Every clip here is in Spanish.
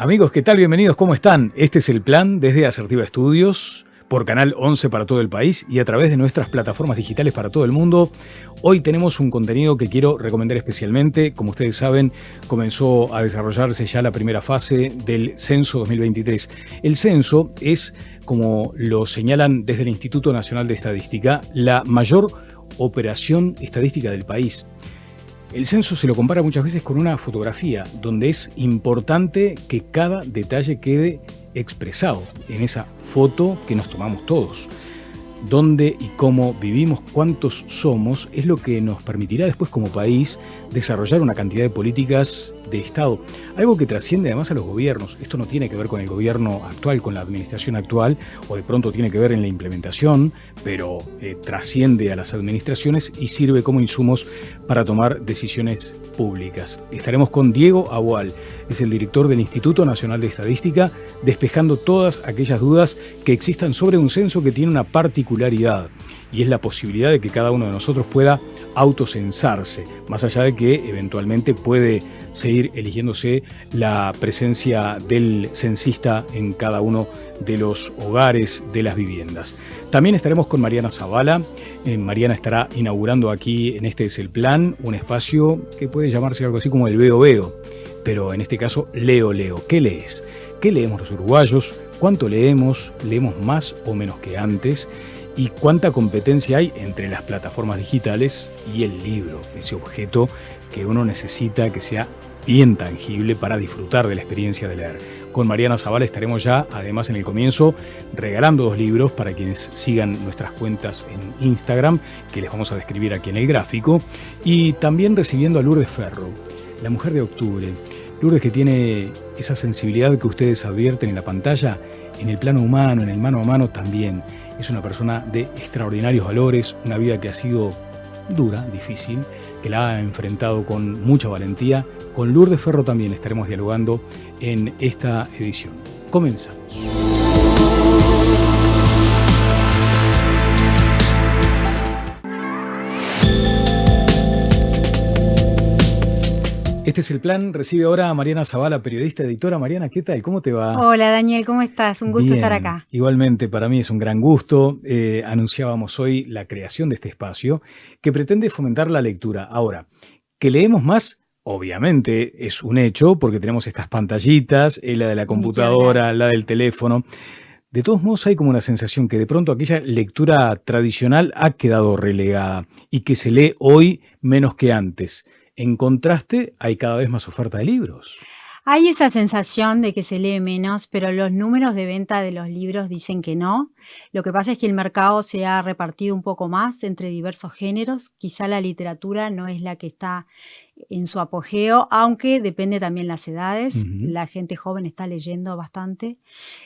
Amigos, ¿qué tal? Bienvenidos, ¿cómo están? Este es el plan desde Asertiva Estudios, por Canal 11 para todo el país y a través de nuestras plataformas digitales para todo el mundo. Hoy tenemos un contenido que quiero recomendar especialmente. Como ustedes saben, comenzó a desarrollarse ya la primera fase del Censo 2023. El censo es, como lo señalan desde el Instituto Nacional de Estadística, la mayor operación estadística del país. El censo se lo compara muchas veces con una fotografía, donde es importante que cada detalle quede expresado en esa foto que nos tomamos todos. Dónde y cómo vivimos, cuántos somos, es lo que nos permitirá después como país desarrollar una cantidad de políticas de Estado. Algo que trasciende además a los gobiernos. Esto no tiene que ver con el gobierno actual, con la administración actual, o de pronto tiene que ver en la implementación, pero trasciende a las administraciones y sirve como insumos para tomar decisiones públicas. Estaremos con Diego Agual, es el director del Instituto Nacional de Estadística, despejando todas aquellas dudas que existan sobre un censo que tiene una particularidad, y es la posibilidad de que cada uno de nosotros pueda autocensarse, más allá de que eventualmente puede seguir eligiéndose la presencia del censista en cada uno de los hogares, de las viviendas. También estaremos con Mariana Zavala. Mariana estará inaugurando aquí en Este es el Plan, un espacio que puede llamarse algo así como el Veo Veo, pero en este caso Leo Leo. ¿Qué lees? ¿Qué leemos los uruguayos? ¿Cuánto leemos? ¿Leemos más o menos que antes? ¿Y cuánta competencia hay entre las plataformas digitales y el libro, ese objeto que uno necesita que sea bien tangible para disfrutar de la experiencia de leer? Con Mariana Zavala estaremos ya, además en el comienzo, regalando 2 libros para quienes sigan nuestras cuentas en Instagram, que les vamos a describir aquí en el gráfico, y también recibiendo a Lourdes Ferro, la mujer de octubre. Lourdes, que tiene esa sensibilidad que ustedes advierten en la pantalla, en el plano humano, en el mano a mano también. Es una persona de extraordinarios valores, una vida que ha sido dura, difícil, que la ha enfrentado con mucha valentía. Con Lourdes Ferro también estaremos dialogando en esta edición. Comenzamos. Este es el plan. Recibe ahora a Mariana Zavala, periodista, editora. Mariana, ¿qué tal? ¿Cómo te va? Hola Daniel, ¿cómo estás? Un gusto estar acá. Igualmente, para mí es un gran gusto. Anunciábamos hoy la creación de este espacio que pretende fomentar la lectura. Ahora, que leemos más, obviamente es un hecho, porque tenemos estas pantallitas, la de la computadora, la del teléfono. De todos modos, hay como una sensación que de pronto aquella lectura tradicional ha quedado relegada y que se lee hoy menos que antes. En contraste, hay cada vez más oferta de libros. Hay esa sensación de que se lee menos, pero los números de venta de los libros dicen que no. Lo que pasa es que el mercado se ha repartido un poco más entre diversos géneros. Quizá la literatura no es la que está en su apogeo, aunque depende también las edades. La gente joven está leyendo bastante.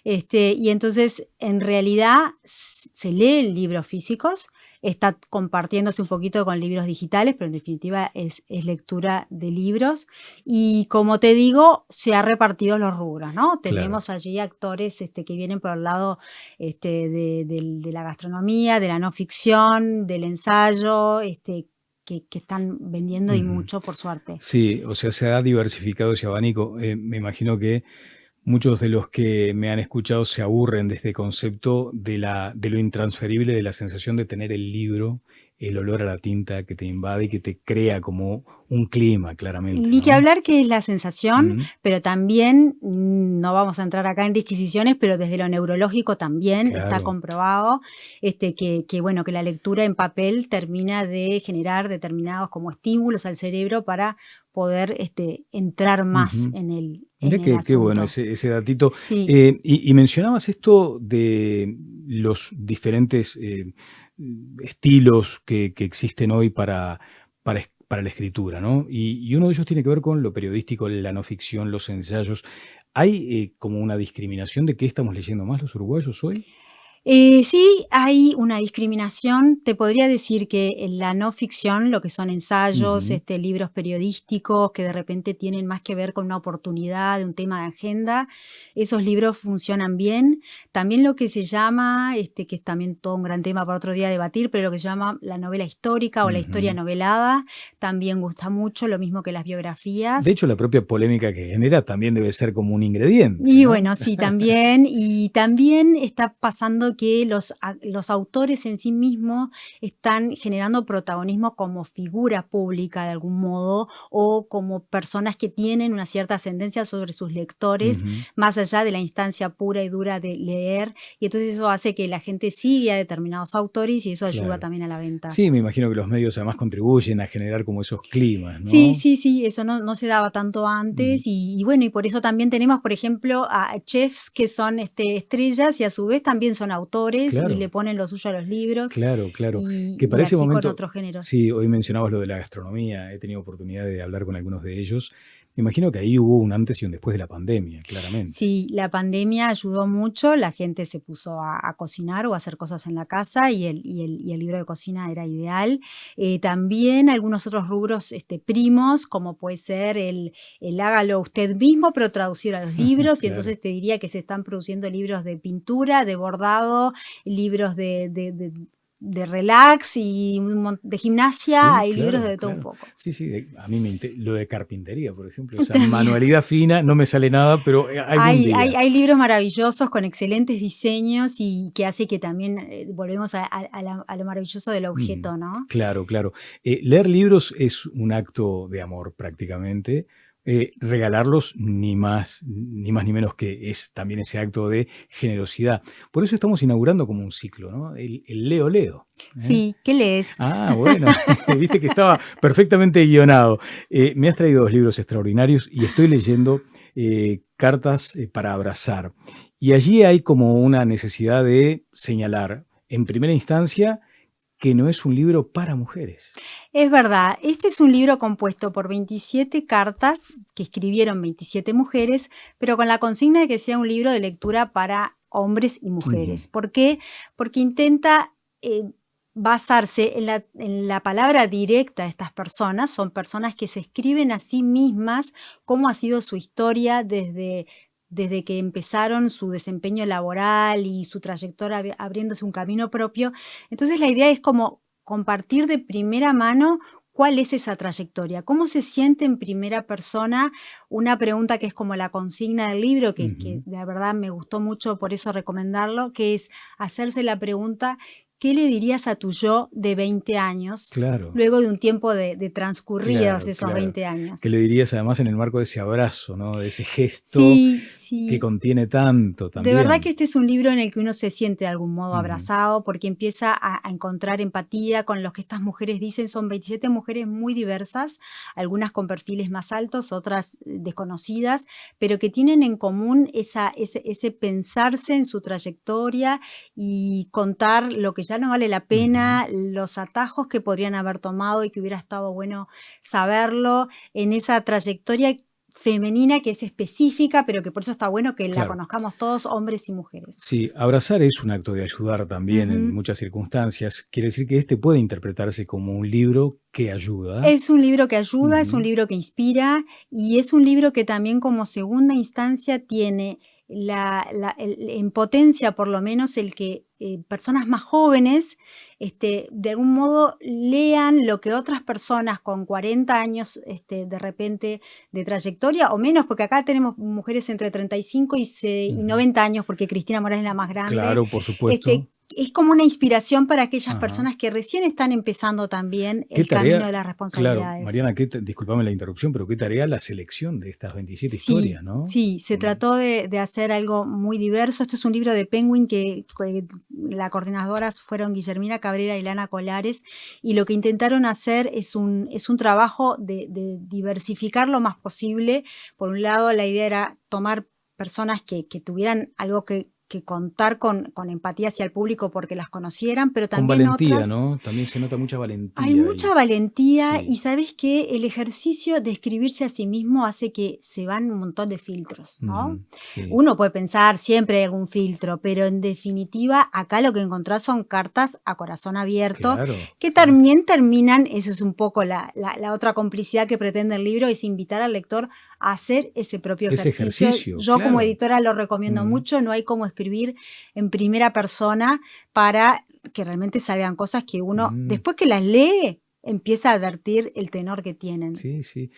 Y entonces, en realidad, se leen libros físicos. Está compartiéndose un poquito con libros digitales, pero en definitiva es lectura de libros. Y como te digo, se ha repartido los rubros, ¿no? Tenemos allí actores que vienen por el lado de la gastronomía, de la no ficción, del ensayo, que están vendiendo y mucho, por suerte. Sí, o sea, se ha diversificado ese abanico. Me imagino que muchos de los que me han escuchado se aburren de este concepto de lo intransferible, de la sensación de tener el libro, el olor a la tinta que te invade y que te crea como un clima, claramente, Ni ¿no? que hablar que es la sensación, pero también, no vamos a entrar acá en disquisiciones, pero desde lo neurológico también está comprobado que la lectura en papel termina de generar determinados como estímulos al cerebro para poder entrar más en el asunto. Qué bueno ese datito. Sí. Y mencionabas esto de los diferentes estilos que existen hoy para la escritura, ¿no? Y uno de ellos tiene que ver con lo periodístico, la no ficción, los ensayos. ¿Hay como una discriminación de qué estamos leyendo más los uruguayos hoy? Sí, hay una discriminación. Te podría decir que en la no ficción, lo que son ensayos, Ujú. libros periodísticos que de repente tienen más que ver con una oportunidad, de un tema de agenda, esos libros funcionan bien. También lo que se llama, que es también todo un gran tema para otro día debatir, pero lo que se llama la novela histórica o la historia Ujú. novelada, también gusta mucho, lo mismo que las De biografías. hecho, la propia polémica que genera también debe ser como un ingrediente, Y ¿no? bueno, sí, también. Y también está pasando que los autores en sí mismos están generando protagonismo como figura pública de algún modo, o como personas que tienen una cierta ascendencia sobre sus lectores, Ujú. más allá de la instancia pura y dura de leer. Y entonces eso hace que la gente siga a determinados autores y eso ayuda Claro. también a la venta. Sí, me imagino que los medios además contribuyen a generar como esos climas, Sí, ¿no? sí, sí, eso no se daba tanto Ujú. antes y bueno, y por eso también tenemos, por ejemplo, a chefs que son, estrellas y a su vez también son autores y le Claro. ponen lo suyo a los libros Claro, claro. y Que y para ese así con momento, otros géneros. sí, hoy mencionabas lo de la gastronomía, he tenido oportunidad de hablar con algunos de ellos. Me imagino que ahí hubo un antes y un después de la pandemia, claramente. Sí, la pandemia ayudó mucho, la gente se puso a cocinar o a hacer cosas en la casa y el libro de cocina era ideal. También algunos otros rubros, primos, como puede ser el hágalo usted mismo, pero traducido a los libros, y Claro. entonces te diría que se están produciendo libros de pintura, de bordado, libros de relax y de gimnasia, Sí, hay libros claro, de todo un claro. poco. Sí, sí, a mí lo de carpintería, por ejemplo, esa También. manualidad fina, no me sale nada, pero algún Hay día. hay libros maravillosos con excelentes diseños y que hace que también, volvemos a lo maravilloso del Ujú. objeto, ¿no? Claro, claro. Leer libros es un acto de amor prácticamente. Regalarlos ni más ni menos que es también ese acto de generosidad. Por eso estamos inaugurando como un ciclo, ¿no? El Leo Leo. ¿Eh? Sí, ¿qué lees? Ah, bueno, viste que estaba perfectamente guionado. Me has traído dos libros extraordinarios y estoy leyendo Cartas para abrazar. Y allí hay como una necesidad de señalar, en primera instancia, que no es un libro para mujeres. Es verdad, este es un libro compuesto por 27 cartas que escribieron 27 mujeres, pero con la consigna de que sea un libro de lectura para hombres y Ujú. mujeres. ¿Por qué? Porque intenta basarse en la palabra directa de estas personas. Son personas que se escriben a sí mismas cómo ha sido su historia desde que empezaron su desempeño laboral y su trayectoria abriéndose un camino propio. Entonces la idea es como compartir de primera mano cuál es esa trayectoria, cómo se siente en primera persona, una pregunta que es como la consigna del libro, que Ujú. de verdad me gustó mucho, por eso recomendarlo, que es hacerse la pregunta, ¿qué le dirías a tu yo de 20 años, Claro, luego de un tiempo de transcurridos claro, esos claro. 20 ¿Qué años? le dirías además en el marco de ese abrazo, ¿no? De ese gesto Sí, que sí. contiene tanto De verdad también. que este es un libro en el que uno se siente de algún modo Ujú. abrazado, porque empieza a encontrar empatía con lo que estas mujeres dicen. Son 27 mujeres muy diversas, algunas con perfiles más altos, otras desconocidas, pero que tienen en común ese pensarse en su trayectoria y contar lo que ya no vale la Ujú. pena, los atajos que podrían haber tomado y que hubiera estado bueno saberlo en esa trayectoria femenina que es específica, pero que por eso está bueno que la Claro. conozcamos todos, hombres y mujeres. Sí, abrazar es un acto de ayudar también en Ujú. muchas circunstancias. Quiere decir que este puede interpretarse como un libro que ayuda. Es un libro que ayuda, es un Ujú. libro que inspira y es un libro que también como segunda instancia tiene en potencia por lo menos el que personas más jóvenes de algún modo lean lo que otras personas con 40 años de repente de trayectoria o menos, porque acá tenemos mujeres entre 35 y Ujú. 90 años, porque Cristina Morán es la más grande. Claro, por supuesto. Es como una inspiración para aquellas Ajá. personas que recién están empezando también Qué el camino tarea, de las claro, responsabilidades. Mariana, discúlpame la interrupción, pero qué tarea la selección de estas 27 Sí, historias, ¿no? sí, se Mm. trató de hacer algo muy diverso. Esto es un libro de Penguin que la coordinadoras fueron Guillermina Cabrera y Lana Colares, y lo que intentaron hacer es un trabajo de diversificar lo más posible. Por un lado, la idea era tomar personas que tuvieran algo que contar con empatía hacia el público porque las conocieran, pero Con también valentía, otras. ¿no? También se nota mucha Hay valentía mucha ahí. valentía y Sí. sabes que el ejercicio de escribirse a sí mismo hace que se van un montón de filtros, ¿no? Ujú, sí, Uno puede pensar, siempre hay algún filtro, pero en definitiva acá lo que encontrás son cartas a corazón abierto claro, que claro. también terminan, eso es un poco la otra complicidad que pretende el libro, es invitar al lector a hacer ese propio Ese ejercicio. ejercicio, Yo como claro. editora lo recomiendo Mm, mucho, no hay como escribir en primera persona para que realmente salgan cosas que uno, mm. después que las lee, empieza a advertir el tenor que tienen. Sí, sí.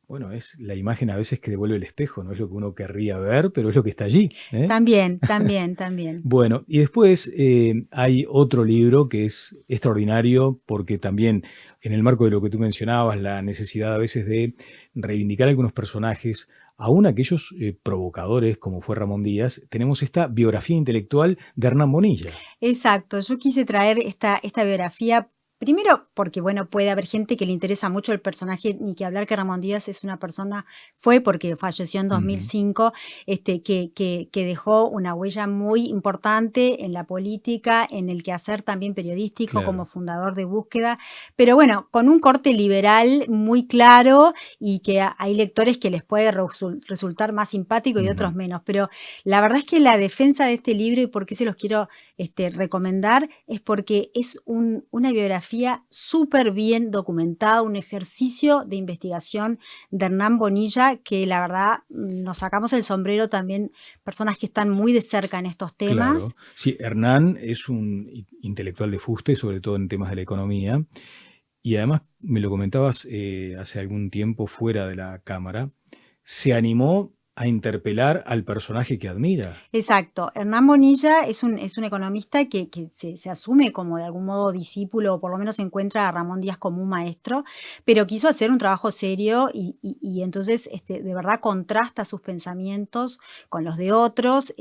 Bueno, es la imagen a veces que devuelve el espejo, no es lo que uno querría ver, pero es lo que está allí, ¿eh? También, también, también. Bueno, y después hay otro libro que es extraordinario porque también en el marco de lo que tú mencionabas, la necesidad a veces de reivindicar algunos personajes, aún aquellos provocadores como fue Ramón Díaz, tenemos esta biografía intelectual de Hernán Bonilla. Exacto, yo quise traer esta biografía, primero porque, bueno, puede haber gente que le interesa mucho el personaje, ni que hablar que Ramón Díaz es una persona, fue porque falleció en Ujú, 2005, que dejó una huella muy importante en la política, en el quehacer también periodístico como claro. fundador de Búsqueda, pero bueno, con un corte liberal muy claro y que hay lectores que les puede resultar más simpático y otros Ujú. menos, pero la verdad es que la defensa de este libro y por qué se los quiero recomendar es porque es una biografía súper bien documentada, un ejercicio de investigación de Hernán Bonilla que la verdad nos sacamos el sombrero también personas que están muy de cerca en estos Claro. temas. Sí, Hernán es un intelectual de fuste, sobre todo en temas de la economía. Y además, me lo comentabas hace algún tiempo fuera de la cámara, se animó a interpelar al personaje que admira. Exacto. Hernán Bonilla es un economista que se asume como de algún modo discípulo, o por lo menos encuentra a Ramón Díaz como un maestro, pero quiso hacer un trabajo serio y entonces de verdad contrasta sus pensamientos con los de otros,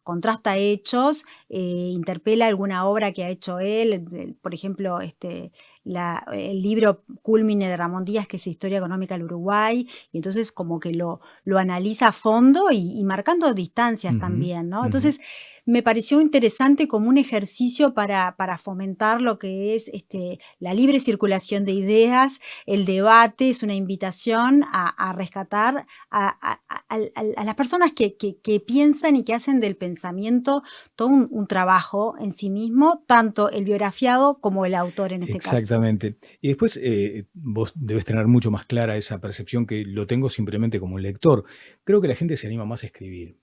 contrasta hechos, interpela alguna obra que ha hecho él, por ejemplo, el libro cúlmine de Ramón Díaz, que es Historia Económica del Uruguay, y entonces como que lo analiza a fondo y marcando distancias Ujú, también, ¿no? ujú. Entonces, me pareció interesante como un ejercicio para fomentar lo que es la libre circulación de ideas, el debate, es una invitación a rescatar a las personas que piensan y que hacen del pensamiento todo un trabajo en sí mismo, tanto el biografiado como el autor en este caso. Exactamente. Y después vos debes tener mucho más clara esa percepción que lo tengo simplemente como un lector. Creo que la gente se anima más a escribir.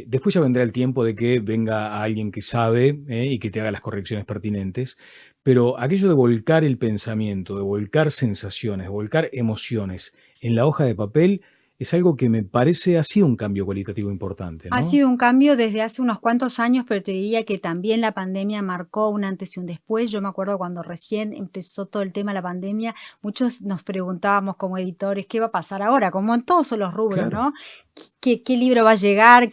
Después ya vendrá el tiempo de que venga alguien que sabe y que te haga las correcciones pertinentes, pero aquello de volcar el pensamiento, de volcar sensaciones, de volcar emociones en la hoja de papel es algo que me parece ha sido un cambio cualitativo importante, Ha ¿no? sido un cambio desde hace unos cuantos años, pero te diría que también la pandemia marcó un antes y un después. Yo me acuerdo cuando recién empezó todo el tema de la pandemia, muchos nos preguntábamos como editores, ¿qué va a pasar ahora? Como en todos los rubros, Claro. ¿no? ¿Qué libro va a llegar?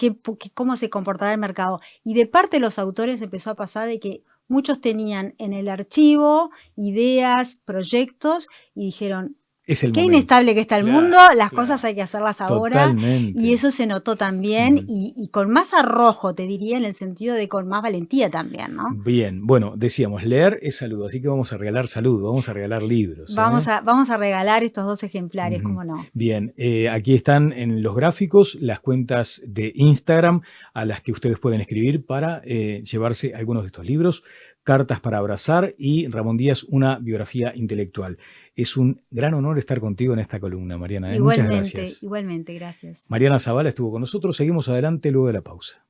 ¿Cómo se comportará el mercado? Y de parte de los autores empezó a pasar de que muchos tenían en el archivo ideas, proyectos y dijeron, Es el qué momento. inestable que está el mundo, Claro, las cosas claro. hay que hacerlas ahora, y Totalmente. eso se notó también, Ujú. y con más arrojo, te diría, en el sentido de con más valentía también, ¿no? Bien, bueno, decíamos, leer es salud, así que vamos a regalar salud, vamos a regalar libros, Vamos ¿eh? a, vamos a regalar estos 2 ejemplares, Ujú. ¿cómo no? Bien, aquí están en los gráficos las cuentas de Instagram a las que ustedes pueden escribir para llevarse algunos de estos libros, Cartas para abrazar y Ramón Díaz, una biografía intelectual. Es un gran honor estar contigo en esta columna, Mariana, ¿eh? Muchas Igualmente, gracias. igualmente, gracias. Mariana Zavala estuvo con nosotros, seguimos adelante luego de la pausa.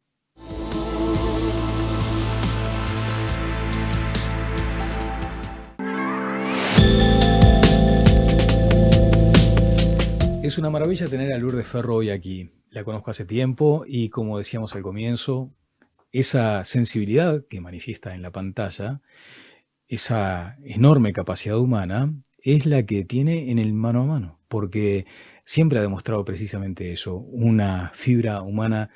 Es una maravilla tener a Lourdes Ferro hoy aquí. La conozco hace tiempo y como decíamos al comienzo, esa sensibilidad que manifiesta en la pantalla, esa enorme capacidad humana, es la que tiene en el mano a mano, porque siempre ha demostrado precisamente eso, una fibra humana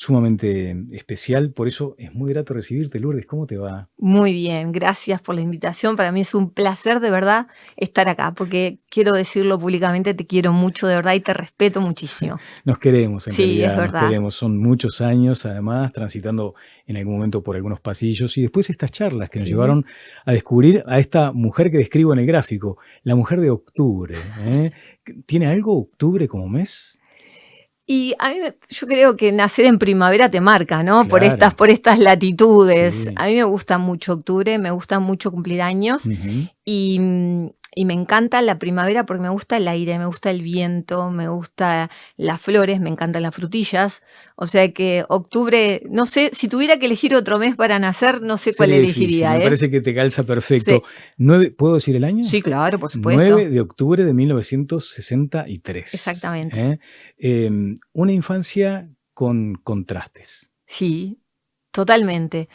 sumamente especial, por eso es muy grato recibirte, Lourdes. ¿Cómo te va? Muy bien, gracias por la invitación. Para mí es un placer de verdad estar acá, porque quiero decirlo públicamente, te quiero mucho de verdad y te respeto muchísimo. Nos queremos, en Sí, es realidad, nos verdad. queremos. Son muchos años, además, transitando en algún momento por algunos pasillos y después estas charlas que nos Sí. llevaron a descubrir a esta mujer que describo en el gráfico, la mujer de octubre. ¿Eh? ¿Tiene algo octubre como mes? Y a mí yo creo que nacer en primavera te marca, ¿no? Claro. Por estas latitudes. Sí. A mí me gusta mucho octubre, me gusta mucho cumplir años Ujú. y me encanta la primavera porque me gusta el aire, me gusta el viento, me gusta las flores, me encantan las frutillas. O sea que octubre, no sé, si tuviera que elegir otro mes para nacer, no sé cuál Sería difícil, elegiría, me ¿eh? parece que te calza perfecto. Sí. ¿¿Puedo decir el año? Sí, claro, por supuesto. 9 de octubre de 1963. Exactamente. Una infancia con contrastes. Sí, totalmente.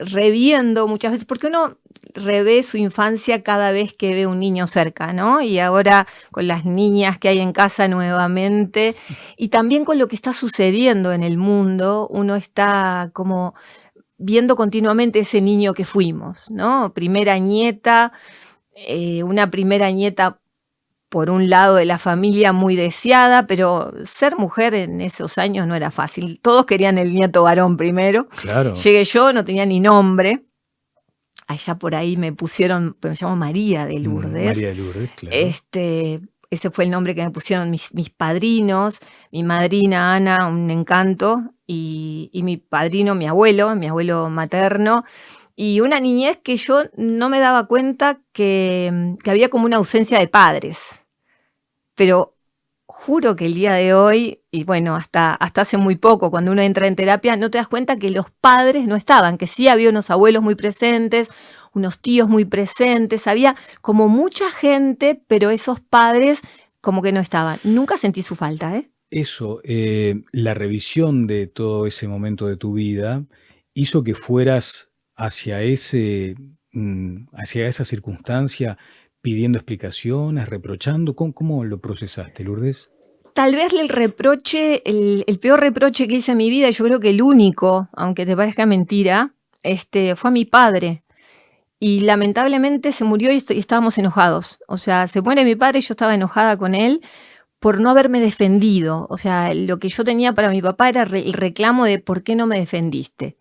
Reviendo muchas veces, porque uno revé su infancia cada vez que ve un niño cerca, ¿no? Y ahora con las niñas que hay en casa nuevamente, y también con lo que está sucediendo en el mundo, uno está como viendo continuamente ese niño que fuimos, ¿no? Primera nieta, una primera nieta por un lado de la familia muy deseada, pero ser mujer en esos años no era fácil. Todos querían el nieto varón primero. Claro. Llegué yo, no tenía ni nombre. Allá por ahí me llamo María de Lourdes. María de Lourdes, claro. Ese fue el nombre que me pusieron mis padrinos, mi madrina Ana, un encanto, y mi padrino, mi abuelo materno. Y una niñez que yo no me daba cuenta que había como una ausencia de padres. Pero juro que el día de hoy, y bueno, hasta hace muy poco, cuando uno entra en terapia, no te das cuenta que los padres no estaban, que sí había unos abuelos muy presentes, unos tíos muy presentes, había como mucha gente, pero esos padres como que no estaban. Nunca sentí su falta, ¿eh? Eso, la revisión de todo ese momento de tu vida hizo que fueras hacia esa circunstancia pidiendo explicaciones, reprochando. ¿Cómo lo procesaste, Lourdes? Tal vez el peor reproche que hice en mi vida, y yo creo que el único, aunque te parezca mentira, fue a mi padre. Y lamentablemente se murió y estábamos enojados. O sea, se muere mi padre y yo estaba enojada con él por no haberme defendido. O sea, lo que yo tenía para mi papá era el reclamo de ¿por qué no me defendiste?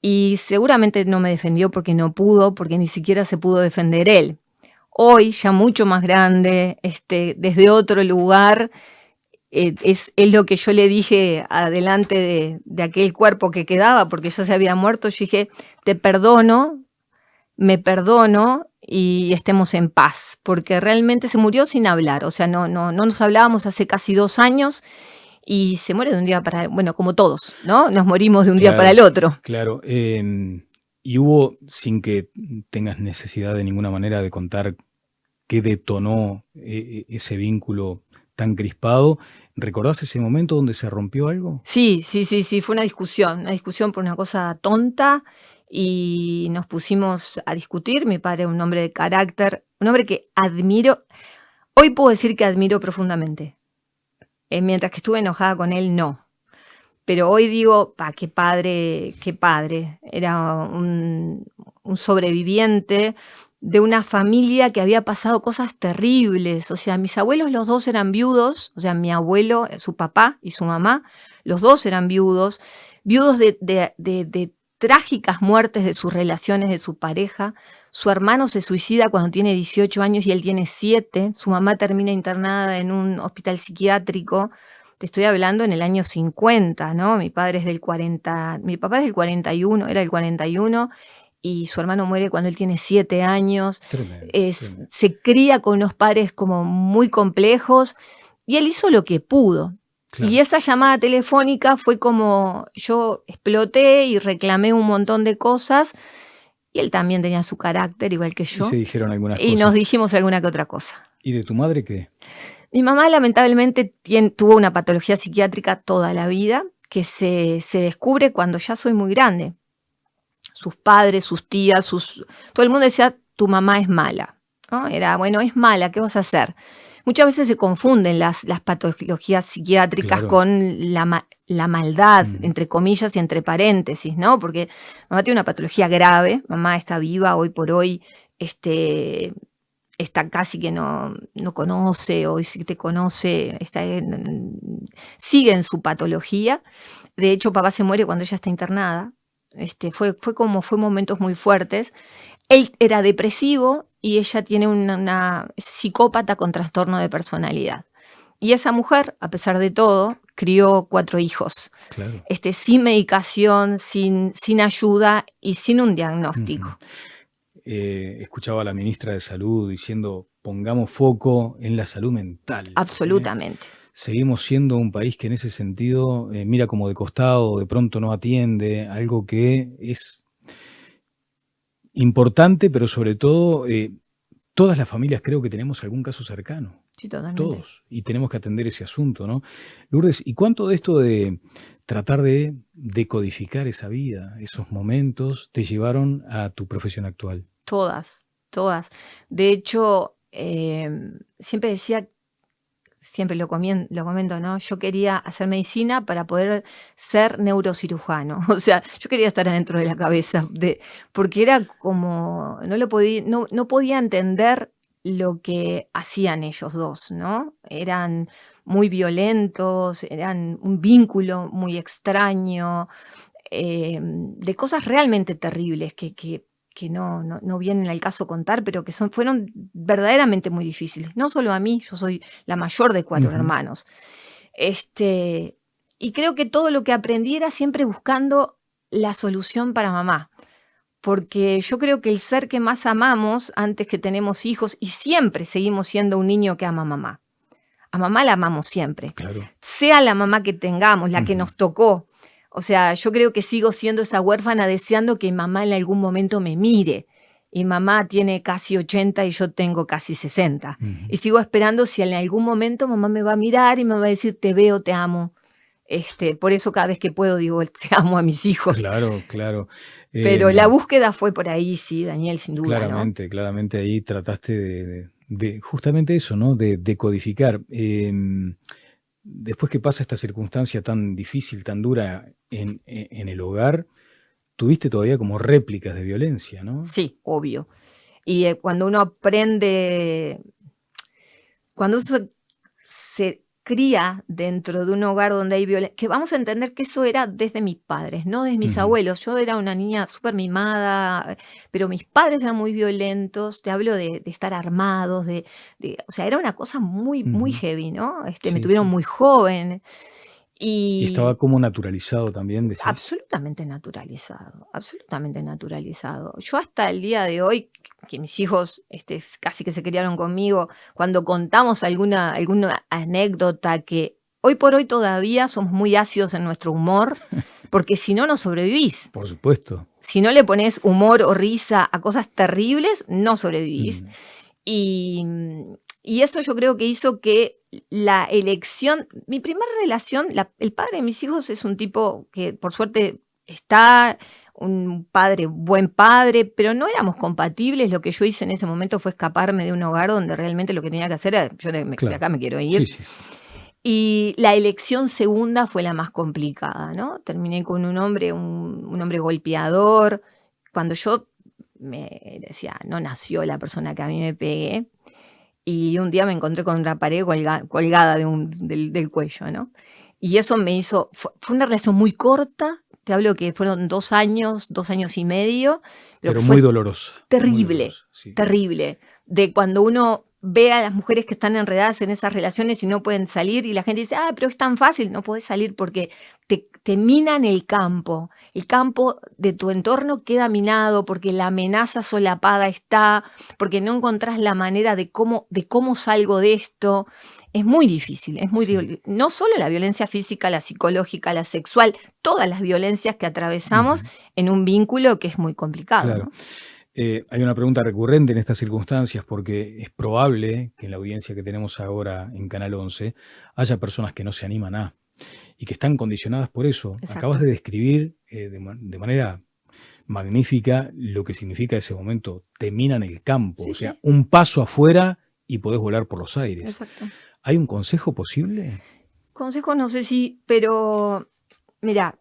Y seguramente no me defendió porque no pudo, porque ni siquiera se pudo defender él. Hoy, ya mucho más grande, desde otro lugar, es lo que yo le dije adelante de aquel cuerpo que quedaba, porque ya se había muerto. Yo dije, te perdono, me perdono y estemos en paz, porque realmente se murió sin hablar. O sea, no nos hablábamos hace casi 2 años y se muere de un día para, bueno, como todos, ¿no? Nos morimos de un día para el otro. Claro. Y hubo, sin que tengas necesidad de ninguna manera de contar qué detonó ese vínculo tan crispado, ¿recordás ese momento donde se rompió algo? Sí, fue una discusión por una cosa tonta y nos pusimos a discutir. Mi padre, un hombre de carácter, un hombre que admiro, hoy puedo decir que admiro profundamente. Mientras que estuve enojada con él, no. Pero hoy digo, qué padre. Era un sobreviviente de una familia que había pasado cosas terribles. O sea, mis abuelos los dos eran viudos, o sea, mi abuelo, su papá y su mamá, los dos eran viudos de trágicas muertes de sus relaciones, de su pareja. Su hermano se suicida cuando tiene 18 años y él tiene 7. Su mamá termina internada en un hospital psiquiátrico. Te estoy hablando en el año 50, ¿no? Mi padre es del 40, mi papá es del 41, era del 41, y su hermano muere cuando él tiene 7 años. Tremendo. Se cría con unos padres como muy complejos, y él hizo lo que pudo. Claro. Y esa llamada telefónica fue como yo exploté y reclamé un montón de cosas, y él también tenía su carácter, igual que yo. Y se dijeron algunas cosas. Y nos dijimos alguna que otra cosa. ¿Y de tu madre qué? Mi mamá lamentablemente tuvo una patología psiquiátrica toda la vida, que se descubre cuando ya soy muy grande. Sus padres, sus tías, todo el mundo decía, tu mamá es mala, ¿no? Era, bueno, es mala, ¿qué vas a hacer? muchas veces se confunden las patologías psiquiátricas Claro. con la maldad, Mm. entre comillas y entre paréntesis, ¿no? Porque mamá tiene una patología grave, mamá está viva hoy por hoy, está casi que no conoce, o si te conoce, sigue en su patología. De hecho, papá se muere cuando ella está internada. Fue momentos muy fuertes. Él era depresivo y ella tiene una psicópata con trastorno de personalidad. Y esa mujer, a pesar de todo, crió 4 hijos, Claro. sin medicación, sin ayuda y sin un diagnóstico. Ujú. Escuchaba a la ministra de Salud diciendo, pongamos foco en la salud mental. Absolutamente. Seguimos siendo un país que en ese sentido mira como de costado, de pronto no atiende, algo que es importante, pero sobre todo todas las familias creo que tenemos algún caso cercano. Sí, totalmente. Todos. Y tenemos que atender ese asunto, ¿no? Lourdes, ¿y cuánto de esto de tratar de decodificar esa vida, esos momentos, te llevaron a tu profesión actual? Todas. De hecho, siempre decía, siempre lo comento, ¿no? Yo quería hacer medicina para poder ser neurocirujano. O sea, yo quería estar adentro de la cabeza, porque era como, no podía entender lo que hacían ellos dos, ¿no? Eran muy violentos, eran un vínculo muy extraño, de cosas realmente terribles que no vienen al caso contar, pero que fueron verdaderamente muy difíciles. No solo a mí, yo soy la mayor de 4 Ujú. hermanos. Y creo que todo lo que aprendí era siempre buscando la solución para mamá. Porque yo creo que el ser que más amamos antes que tenemos hijos, y siempre seguimos siendo un niño que ama a mamá. A mamá la amamos siempre. Claro. Sea la mamá que tengamos, la que Ujú. nos tocó. O sea, yo creo que sigo siendo esa huérfana deseando que mamá en algún momento me mire. Y mamá tiene casi 80 y yo tengo casi 60. Ujú. Y sigo esperando si en algún momento mamá me va a mirar y me va a decir, te veo, te amo. Por eso cada vez que puedo digo, te amo a mis hijos. Claro. Pero la búsqueda fue por ahí, sí, Daniel, sin duda, Claramente ahí trataste de justamente eso, ¿no? De decodificar. Después que pasa esta circunstancia tan difícil, tan dura en el hogar, tuviste todavía como réplicas de violencia, ¿no? Sí, obvio. Y cuando uno aprende, cuando uno se cría dentro de un hogar donde hay violencia, que vamos a entender que eso era desde mis padres, no desde mis Ujú. abuelos. Yo era una niña súper mimada, pero mis padres eran muy violentos. Te hablo de estar armados, o sea, era una cosa muy, muy Ujú. heavy, ¿no? Me Sí, tuvieron sí. muy joven. Y estaba como naturalizado también, decís. Absolutamente naturalizado, absolutamente naturalizado. Yo hasta el día de hoy, que mis hijos casi que se criaron conmigo, cuando contamos alguna anécdota, que hoy por hoy todavía somos muy ácidos en nuestro humor, porque si no, no sobrevivís. Por supuesto. Si no le pones humor o risa a cosas terribles, no sobrevivís. Mm. Y eso yo creo que hizo que la elección, mi primera relación, el padre de mis hijos es un tipo que por suerte está, un buen padre, pero no éramos compatibles. Lo que yo hice en ese momento fue escaparme de un hogar donde realmente lo que tenía que hacer era, de Claro. acá me quiero ir. Sí. Y la elección segunda fue la más complicada, ¿no? Terminé con un hombre golpeador. Cuando yo me decía, no nació la persona que a mí me pegué, y un día me encontré con una pared colgada del cuello, ¿no? Y eso me hizo, fue una relación muy corta, te hablo que fueron 2 años y medio, Pero fue muy dolorosa. terrible, Muy dolorosa, sí. terrible, de cuando uno ve a las mujeres que están enredadas en esas relaciones y no pueden salir, y la gente dice, pero es tan fácil, no podés salir porque te minan el campo de tu entorno queda minado, porque la amenaza solapada está, porque no encontrás la manera de cómo salgo de esto. Es muy difícil, Sí. no solo la violencia física, la psicológica, la sexual, todas las violencias que atravesamos Ujú. en un vínculo que es muy complicado, Claro. ¿no? Hay una pregunta recurrente en estas circunstancias porque es probable que en la audiencia que tenemos ahora en Canal 11 haya personas que no se animan y que están condicionadas por eso. Exacto. Acabas de describir de manera magnífica lo que significa ese momento. Te minan el campo, Sí, o sea, sí. un paso afuera y podés volar por los aires. Exacto. ¿Hay un consejo posible? Consejo no sé si, pero mira,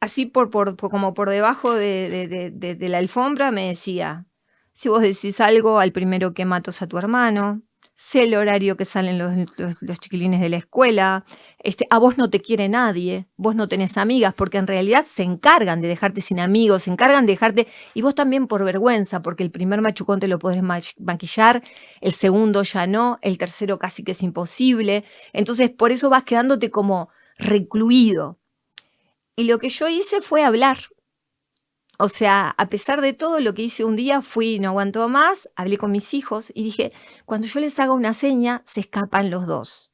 así como por debajo de la alfombra me decía, si vos decís algo, al primero que mato es a tu hermano, sé el horario que salen los chiquilines de la escuela, a vos no te quiere nadie, vos no tenés amigas, porque en realidad se encargan de dejarte sin amigos, se encargan de dejarte, y vos también por vergüenza, porque el primer machucón te lo podés maquillar, el segundo ya no, el tercero casi que es imposible, entonces por eso vas quedándote como recluido. Y lo que yo hice fue hablar. O sea, a pesar de todo, lo que hice un día fui, no aguantó más, hablé con mis hijos y dije, cuando yo les haga una seña, se escapan los dos.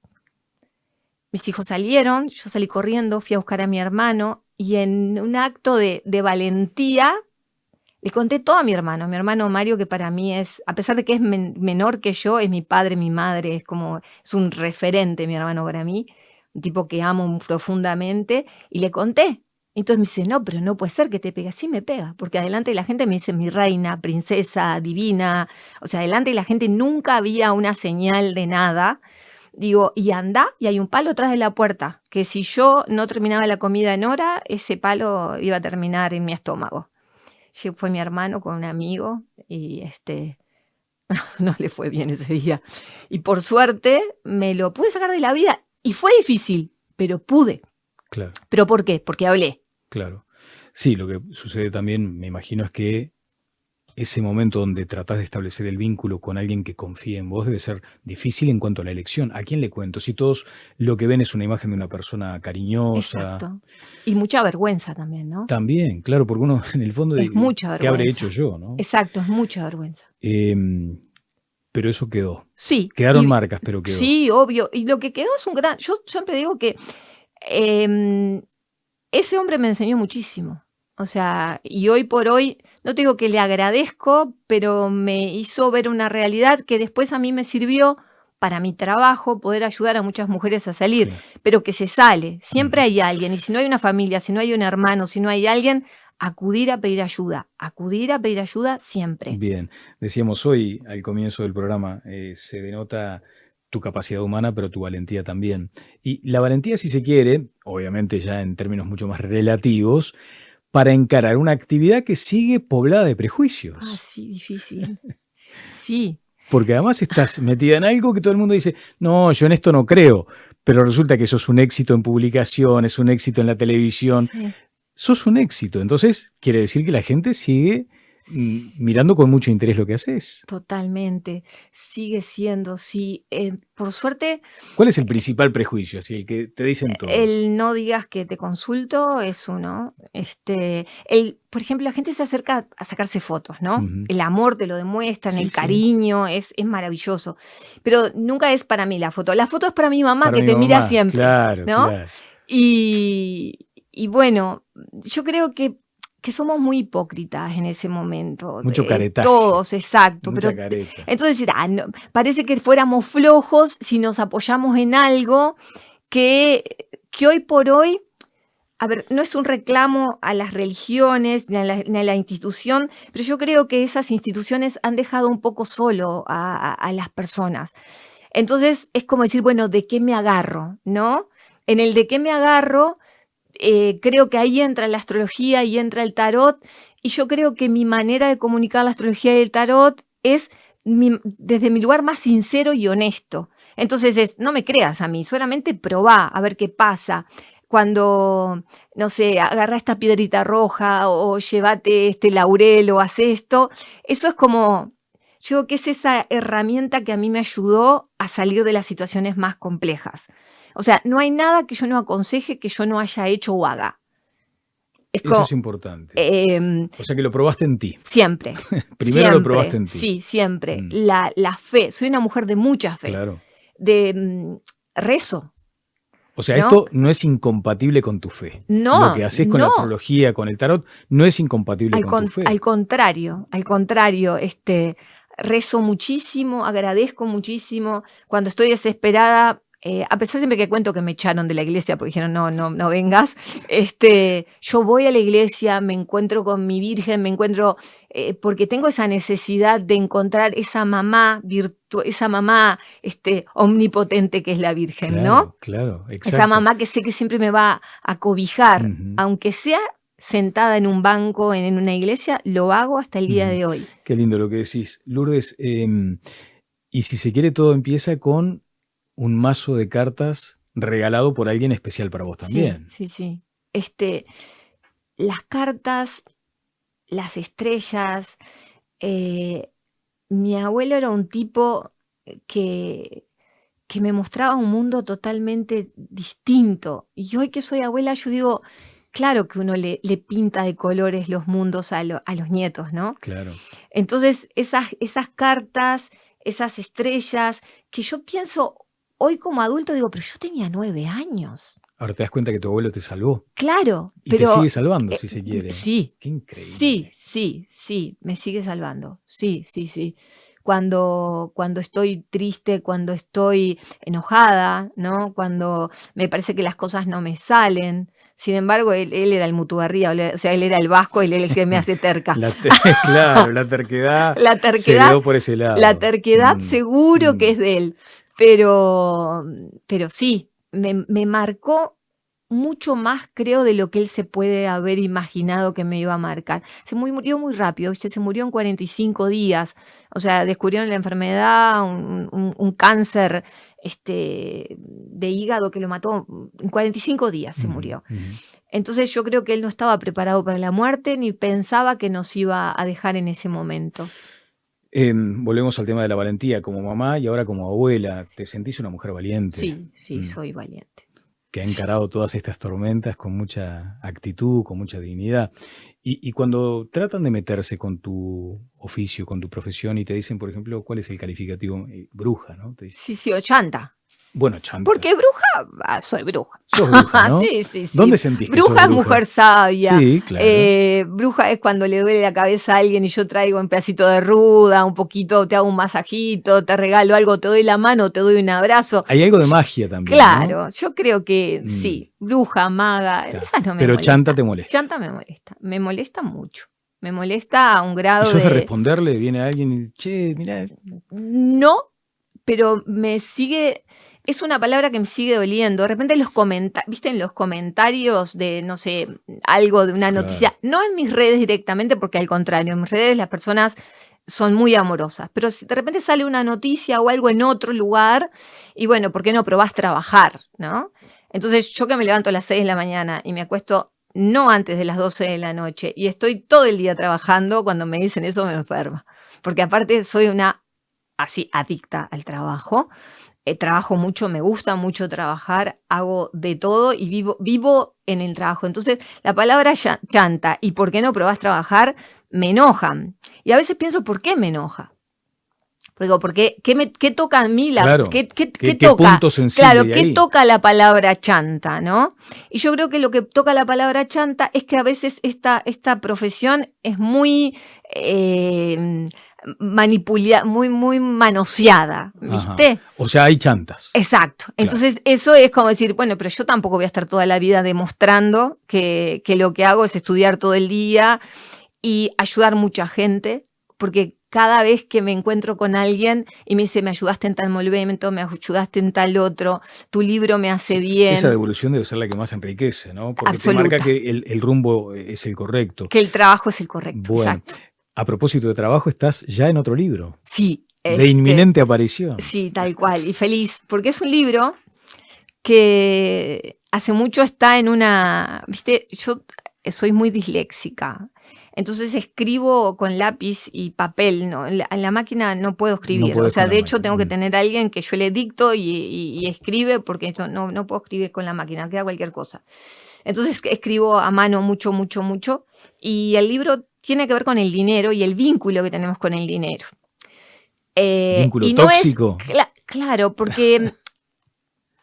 Mis hijos salieron, yo salí corriendo, fui a buscar a mi hermano y en un acto de valentía le conté todo a mi hermano Mario, que para mí es, a pesar de que es menor que yo, es mi padre, mi madre, es un referente mi hermano para mí, un tipo que amo profundamente, y le conté. Entonces me dice, no, pero no puede ser que te pegue. Sí me pega, porque adelante la gente me dice mi reina, princesa, divina. O sea, adelante la gente nunca había una señal de nada. Digo, y anda, y hay un palo atrás de la puerta, que si yo no terminaba la comida en hora, ese palo iba a terminar en mi estómago. Fue mi hermano con un amigo y no le fue bien ese día. Y por suerte me lo pude sacar de la vida y fue difícil, pero pude. Claro. ¿Pero por qué? Porque hablé. Claro. Sí, lo que sucede también, me imagino, es que ese momento donde tratás de establecer el vínculo con alguien que confía en vos debe ser difícil en cuanto a la elección. ¿A quién le cuento? Si todos lo que ven es una imagen de una persona cariñosa. Exacto. Y mucha vergüenza también, ¿no? También, claro, porque uno en el fondo es mucha vergüenza. ¿Qué habré hecho yo, no? Exacto, es mucha vergüenza. Pero eso quedó. Sí. Quedaron marcas, pero quedó. Sí, obvio. Y lo que quedó es un gran... Yo siempre digo que ese hombre me enseñó muchísimo. O sea, y hoy por hoy, no te digo que le agradezco, pero me hizo ver una realidad que después a mí me sirvió para mi trabajo, poder ayudar a muchas mujeres a salir, sí. Pero que se sale, siempre hay alguien, y si no hay una familia, si no hay un hermano, si no hay alguien, acudir a pedir ayuda siempre. Bien, decíamos hoy al comienzo del programa, se denota tu capacidad humana, pero tu valentía también. Y la valentía, si se quiere, obviamente ya en términos mucho más relativos, para encarar una actividad que sigue poblada de prejuicios. Ah, sí, difícil. Sí. Porque además estás metida en algo que todo el mundo dice, no, yo en esto no creo, pero resulta que sos un éxito en publicaciones, un éxito en la televisión, sí. Sos un éxito. Entonces, quiere decir que la gente sigue mirando con mucho interés lo que haces. Totalmente. Sigue siendo, sí. Por suerte... ¿Cuál es el principal prejuicio? Así, el que te dicen todos. El no digas que te consulto es uno. Por ejemplo, la gente se acerca a sacarse fotos, ¿no? Uh-huh. El amor te lo demuestran, sí, el cariño, sí. es maravilloso. Pero nunca es para mí la foto. La foto es para mi mamá, para que te mira siempre. Claro, ¿no? Claro. Y bueno, yo creo que somos muy hipócritas en ese momento. Mucho caretaje. Todos, exacto. Mucha pero careta. Entonces, no, parece que fuéramos flojos si nos apoyamos en algo que hoy por hoy, a ver, no es un reclamo a las religiones ni a la institución, pero yo creo que esas instituciones han dejado un poco solo a las personas. Entonces, es como decir, bueno, ¿de qué me agarro? ¿No? En el de qué me agarro... creo que ahí entra la astrología y entra el tarot, y yo creo que mi manera de comunicar la astrología y el tarot es desde mi lugar más sincero y honesto. Entonces no me creas a mí, solamente probá a ver qué pasa. Cuando, no sé, agarra esta piedrita roja o llévate este laurel o haz esto, eso es como... Yo creo que es esa herramienta que a mí me ayudó a salir de las situaciones más complejas. O sea, no hay nada que yo no aconseje que yo no haya hecho o haga. Eso es importante. O sea que lo probaste en ti. Siempre. Primero siempre, lo probaste en ti. Sí, siempre. La fe. Soy una mujer de mucha fe. Claro. De rezo. O sea, ¿no? Esto no es incompatible con tu fe. No. Lo que haces con la astrología, con el tarot, no es incompatible con tu fe. Al contrario. Rezo muchísimo, agradezco muchísimo. Cuando estoy desesperada, a pesar siempre que cuento que me echaron de la iglesia porque dijeron no vengas, yo voy a la iglesia, me encuentro con mi Virgen, me encuentro, porque tengo esa necesidad de encontrar esa mamá omnipotente que es la Virgen, Claro, ¿no? claro, Esa exacto. mamá que sé que siempre me va a cobijar, Ujú. aunque sea sentada en un banco en una iglesia, lo hago hasta el día Ujú. de hoy. Qué lindo lo que decís. Lourdes, y si se quiere, todo empieza con un mazo de cartas regalado por alguien especial para vos Sí, también. sí. Las cartas, las estrellas. Mi abuelo era un tipo que me mostraba un mundo totalmente distinto. Y hoy que soy abuela, yo digo, claro que uno le pinta de colores los mundos a los nietos, ¿no? Claro. Entonces, esas cartas, esas estrellas, que yo pienso, hoy como adulto digo, pero yo tenía 9 años. Ahora te das cuenta que tu abuelo te salvó. Claro, Y te pero sigue salvando, si se quiere. sí, Qué increíble. sí, me sigue salvando. Sí. Cuando estoy triste, cuando estoy enojada, ¿no? Cuando me parece que las cosas no me salen. Sin embargo, él era el Mutugarría, o sea, él era el vasco, él era el que me hace terca. Claro, la terquedad La se terquedad, heredó por ese lado. la terquedad seguro que es Mm. de él. Pero sí, me marcó mucho más, creo, de lo que él se puede haber imaginado que me iba a marcar. Se murió muy rápido, ¿viste? Se murió en 45 días. O sea, descubrieron la enfermedad, un cáncer de hígado que lo mató. En 45 días se murió. Ujú. Entonces yo creo que él no estaba preparado para la muerte ni pensaba que nos iba a dejar en ese momento. Volvemos al tema de la valentía como mamá y ahora como abuela. ¿Te sentís una mujer valiente? Sí, soy valiente. Que ha encarado todas estas tormentas con mucha actitud, con mucha dignidad. Y cuando tratan de meterse con tu oficio, con tu profesión y te dicen, por ejemplo, ¿cuál es el calificativo? Bruja, ¿no? Te dicen, Sí, o chanta. bueno, chanta. Porque bruja, soy bruja. Sos bruja, ¿no? Sí. ¿Dónde sentís que bruja sos es mujer sabia. Sí, claro. Bruja es cuando le duele la cabeza a alguien y yo traigo un pedacito de ruda, un poquito, te hago un masajito, te regalo algo, te doy la mano, te doy un abrazo. Hay algo de magia también, Claro, ¿no? yo creo que sí, bruja, maga, Claro. esas no me Pero molestan. chanta te molesta. Chanta me molesta mucho. Me molesta a un grado ¿Y sos de responderle? Viene alguien y, che, mirá. No, pero me sigue, es una palabra que me sigue doliendo. De repente viste en los comentarios de, no sé, algo de una noticia, no en mis redes directamente, porque al contrario, en mis redes las personas son muy amorosas, pero si de repente sale una noticia o algo en otro lugar, y bueno, ¿por qué no probás trabajar, no? Entonces yo que me levanto a las 6 de la mañana y me acuesto no antes de las 12 de la noche, y estoy todo el día trabajando, cuando me dicen eso me enferma, porque aparte soy una así adicta al trabajo, trabajo mucho, me gusta mucho trabajar, hago de todo y vivo en el trabajo. Entonces, la palabra chanta y ¿por qué no probás trabajar? Me enojan. Y a veces pienso, ¿por qué me enoja? Porque ¿qué toca a mí? Claro. ¿Qué ¿Qué toca? punto sensible Claro, hay ¿qué ahí? toca la palabra chanta, no? Y yo creo que lo que toca la palabra chanta es que a veces esta profesión es muy muy manoseada, ¿viste? Ajá. O sea, hay chantas. Exacto. Entonces, eso es como decir, bueno, pero yo tampoco voy a estar toda la vida demostrando que lo que hago es estudiar todo el día y ayudar mucha gente, porque cada vez que me encuentro con alguien y me dice, me ayudaste en tal momento, me ayudaste en tal otro, tu libro me hace bien. Esa devolución debe ser la que más enriquece, ¿no? Porque Absoluta. te marca que el rumbo es el correcto. Que el trabajo es el correcto, bueno, exacto. A propósito de trabajo, estás ya en otro libro. Sí. De inminente aparición. Sí, tal cual. Y feliz, porque es un libro que hace mucho está en una... ¿Viste? Yo soy muy disléxica. Entonces escribo con lápiz y papel, ¿no? En la máquina no puedo escribir. No, o sea, de hecho tengo que tener a alguien que yo le dicto y escribe, porque no puedo escribir con la máquina, queda cualquier cosa. Entonces escribo a mano mucho. Y el libro tiene que ver con el dinero y el vínculo que tenemos con el dinero. ¿Vínculo y no tóxico? Claro, porque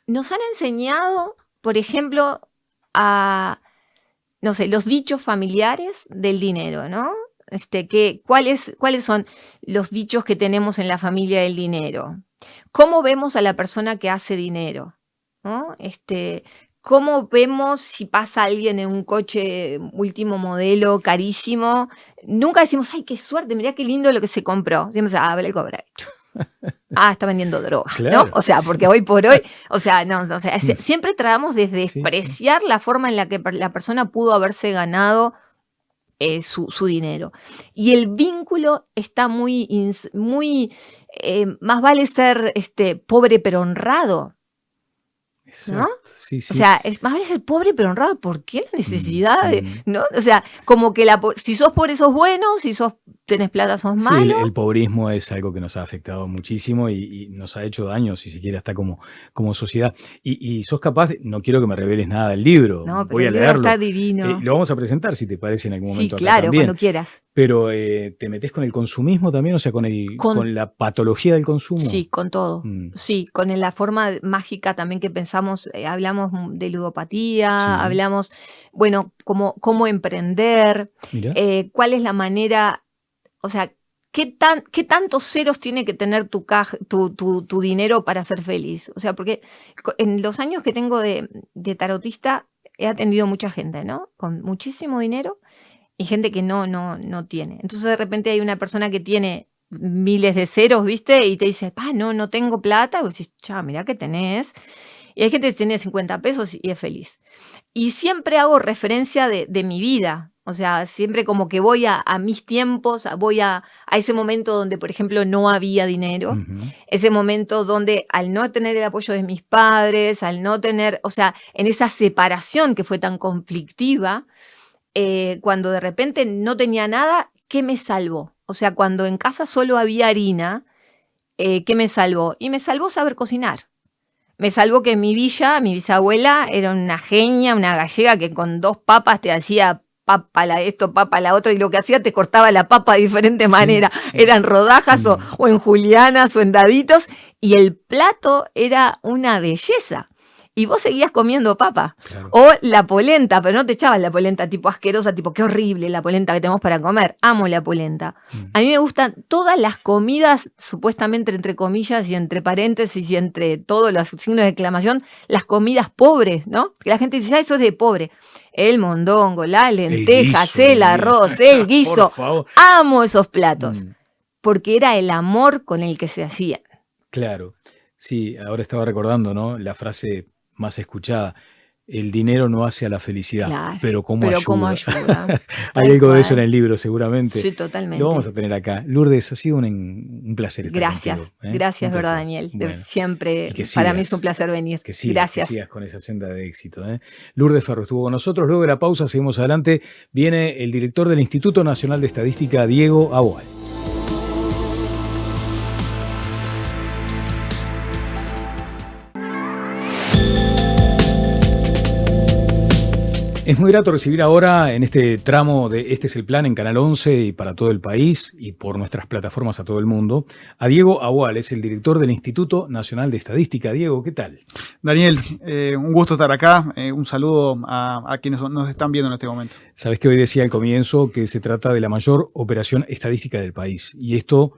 nos han enseñado, por ejemplo, a... no sé, los dichos familiares del dinero, ¿no? ¿Cuáles son los dichos que tenemos en la familia del dinero? ¿Cómo vemos a la persona que hace dinero? ¿No? ¿Cómo vemos si pasa alguien en un coche último modelo, carísimo? Nunca decimos, ay, qué suerte, mirá qué lindo lo que se compró. Decimos, vale, el cobra hecho. Está vendiendo droga, Claro. ¿no? O sea, porque hoy por hoy, o sea, no, o sea, siempre tratamos de despreciar la forma en la que la persona pudo haberse ganado su dinero. Y el vínculo está muy, más vale ser pobre pero honrado. Exacto. ¿No? Sí, sí. O sea, más vale ser pobre pero honrado. ¿Por qué la necesidad ¿no? O sea, como que si sos pobre sos bueno, si tenés plata sos malo. Sí, el pobrismo es algo que nos ha afectado muchísimo y nos ha hecho daño, si siquiera hasta como sociedad. Y sos capaz, no quiero que me reveles nada del libro, No, pero voy a el libro leerlo. está divino. Lo vamos a presentar, si te parece, en algún momento. Sí, acá claro, también. cuando quieras. Pero ¿te metés con el consumismo también? O sea, con la patología del consumo. Sí, con todo. Sí, con la forma mágica también que pensamos, hablamos de ludopatía, hablamos, bueno, cómo emprender, cuál es la manera, o sea, ¿qué tantos ceros tiene que tener tu dinero para ser feliz? O sea, porque en los años que tengo de tarotista he atendido mucha gente, ¿no? Con muchísimo dinero y gente que no tiene. Entonces de repente hay una persona que tiene miles de ceros, ¿viste? Y te dice, no tengo plata. Y vos decís, mirá que tenés. Y hay gente que tiene 50 pesos y es feliz. Y siempre hago referencia de mi vida. O sea, siempre como que voy a mis tiempos, voy a ese momento donde, por ejemplo, no había dinero. Ese momento donde al no tener el apoyo de mis padres, al no tener, o sea, en esa separación que fue tan conflictiva, cuando de repente no tenía nada, ¿qué me salvó? O sea, cuando en casa solo había harina, ¿qué me salvó? Y me salvó saber cocinar. Me salvó que en mi villa, mi bisabuela era una genia, una gallega que con 2 papas te hacía papa esto, papa la otra, y lo que hacía te cortaba la papa de diferente manera. Eran rodajas o en julianas o en daditos, y el plato era una belleza. Y vos seguías comiendo papa. Claro. O la polenta, pero no te echabas la polenta tipo asquerosa, tipo qué horrible la polenta que tenemos para comer. Amo la polenta. A mí me gustan todas las comidas, supuestamente entre comillas y entre paréntesis y entre todos los signos de exclamación, las comidas pobres, ¿no? Que la gente dice, eso es de pobre. El mondongo, las lentejas, el arroz, el guiso. Amo esos platos. Porque era el amor con el que se hacían. Claro. Sí, ahora estaba recordando, ¿no? La frase más escuchada, el dinero no hace a la felicidad, claro, pero cómo ayuda. Hay algo de eso en el libro, seguramente. Sí, totalmente. Lo vamos a tener acá. Lourdes, ha sido un placer estar contigo. Gracias, verdad, Daniel. Bueno, siempre, para mí es un placer venir. Gracias. Que sigas con esa senda de éxito. Lourdes Ferro estuvo con nosotros. Luego de la pausa, seguimos adelante. Viene el director del Instituto Nacional de Estadística, Diego Aboal. Es muy grato recibir ahora en este tramo de Este es el Plan en Canal 11 y para todo el país y por nuestras plataformas a todo el mundo, a Diego Aboal, es el director del Instituto Nacional de Estadística. Diego, ¿qué tal? Daniel, un gusto estar acá. Un saludo a quienes nos están viendo en este momento. Sabes que hoy decía al comienzo que se trata de la mayor operación estadística del país y esto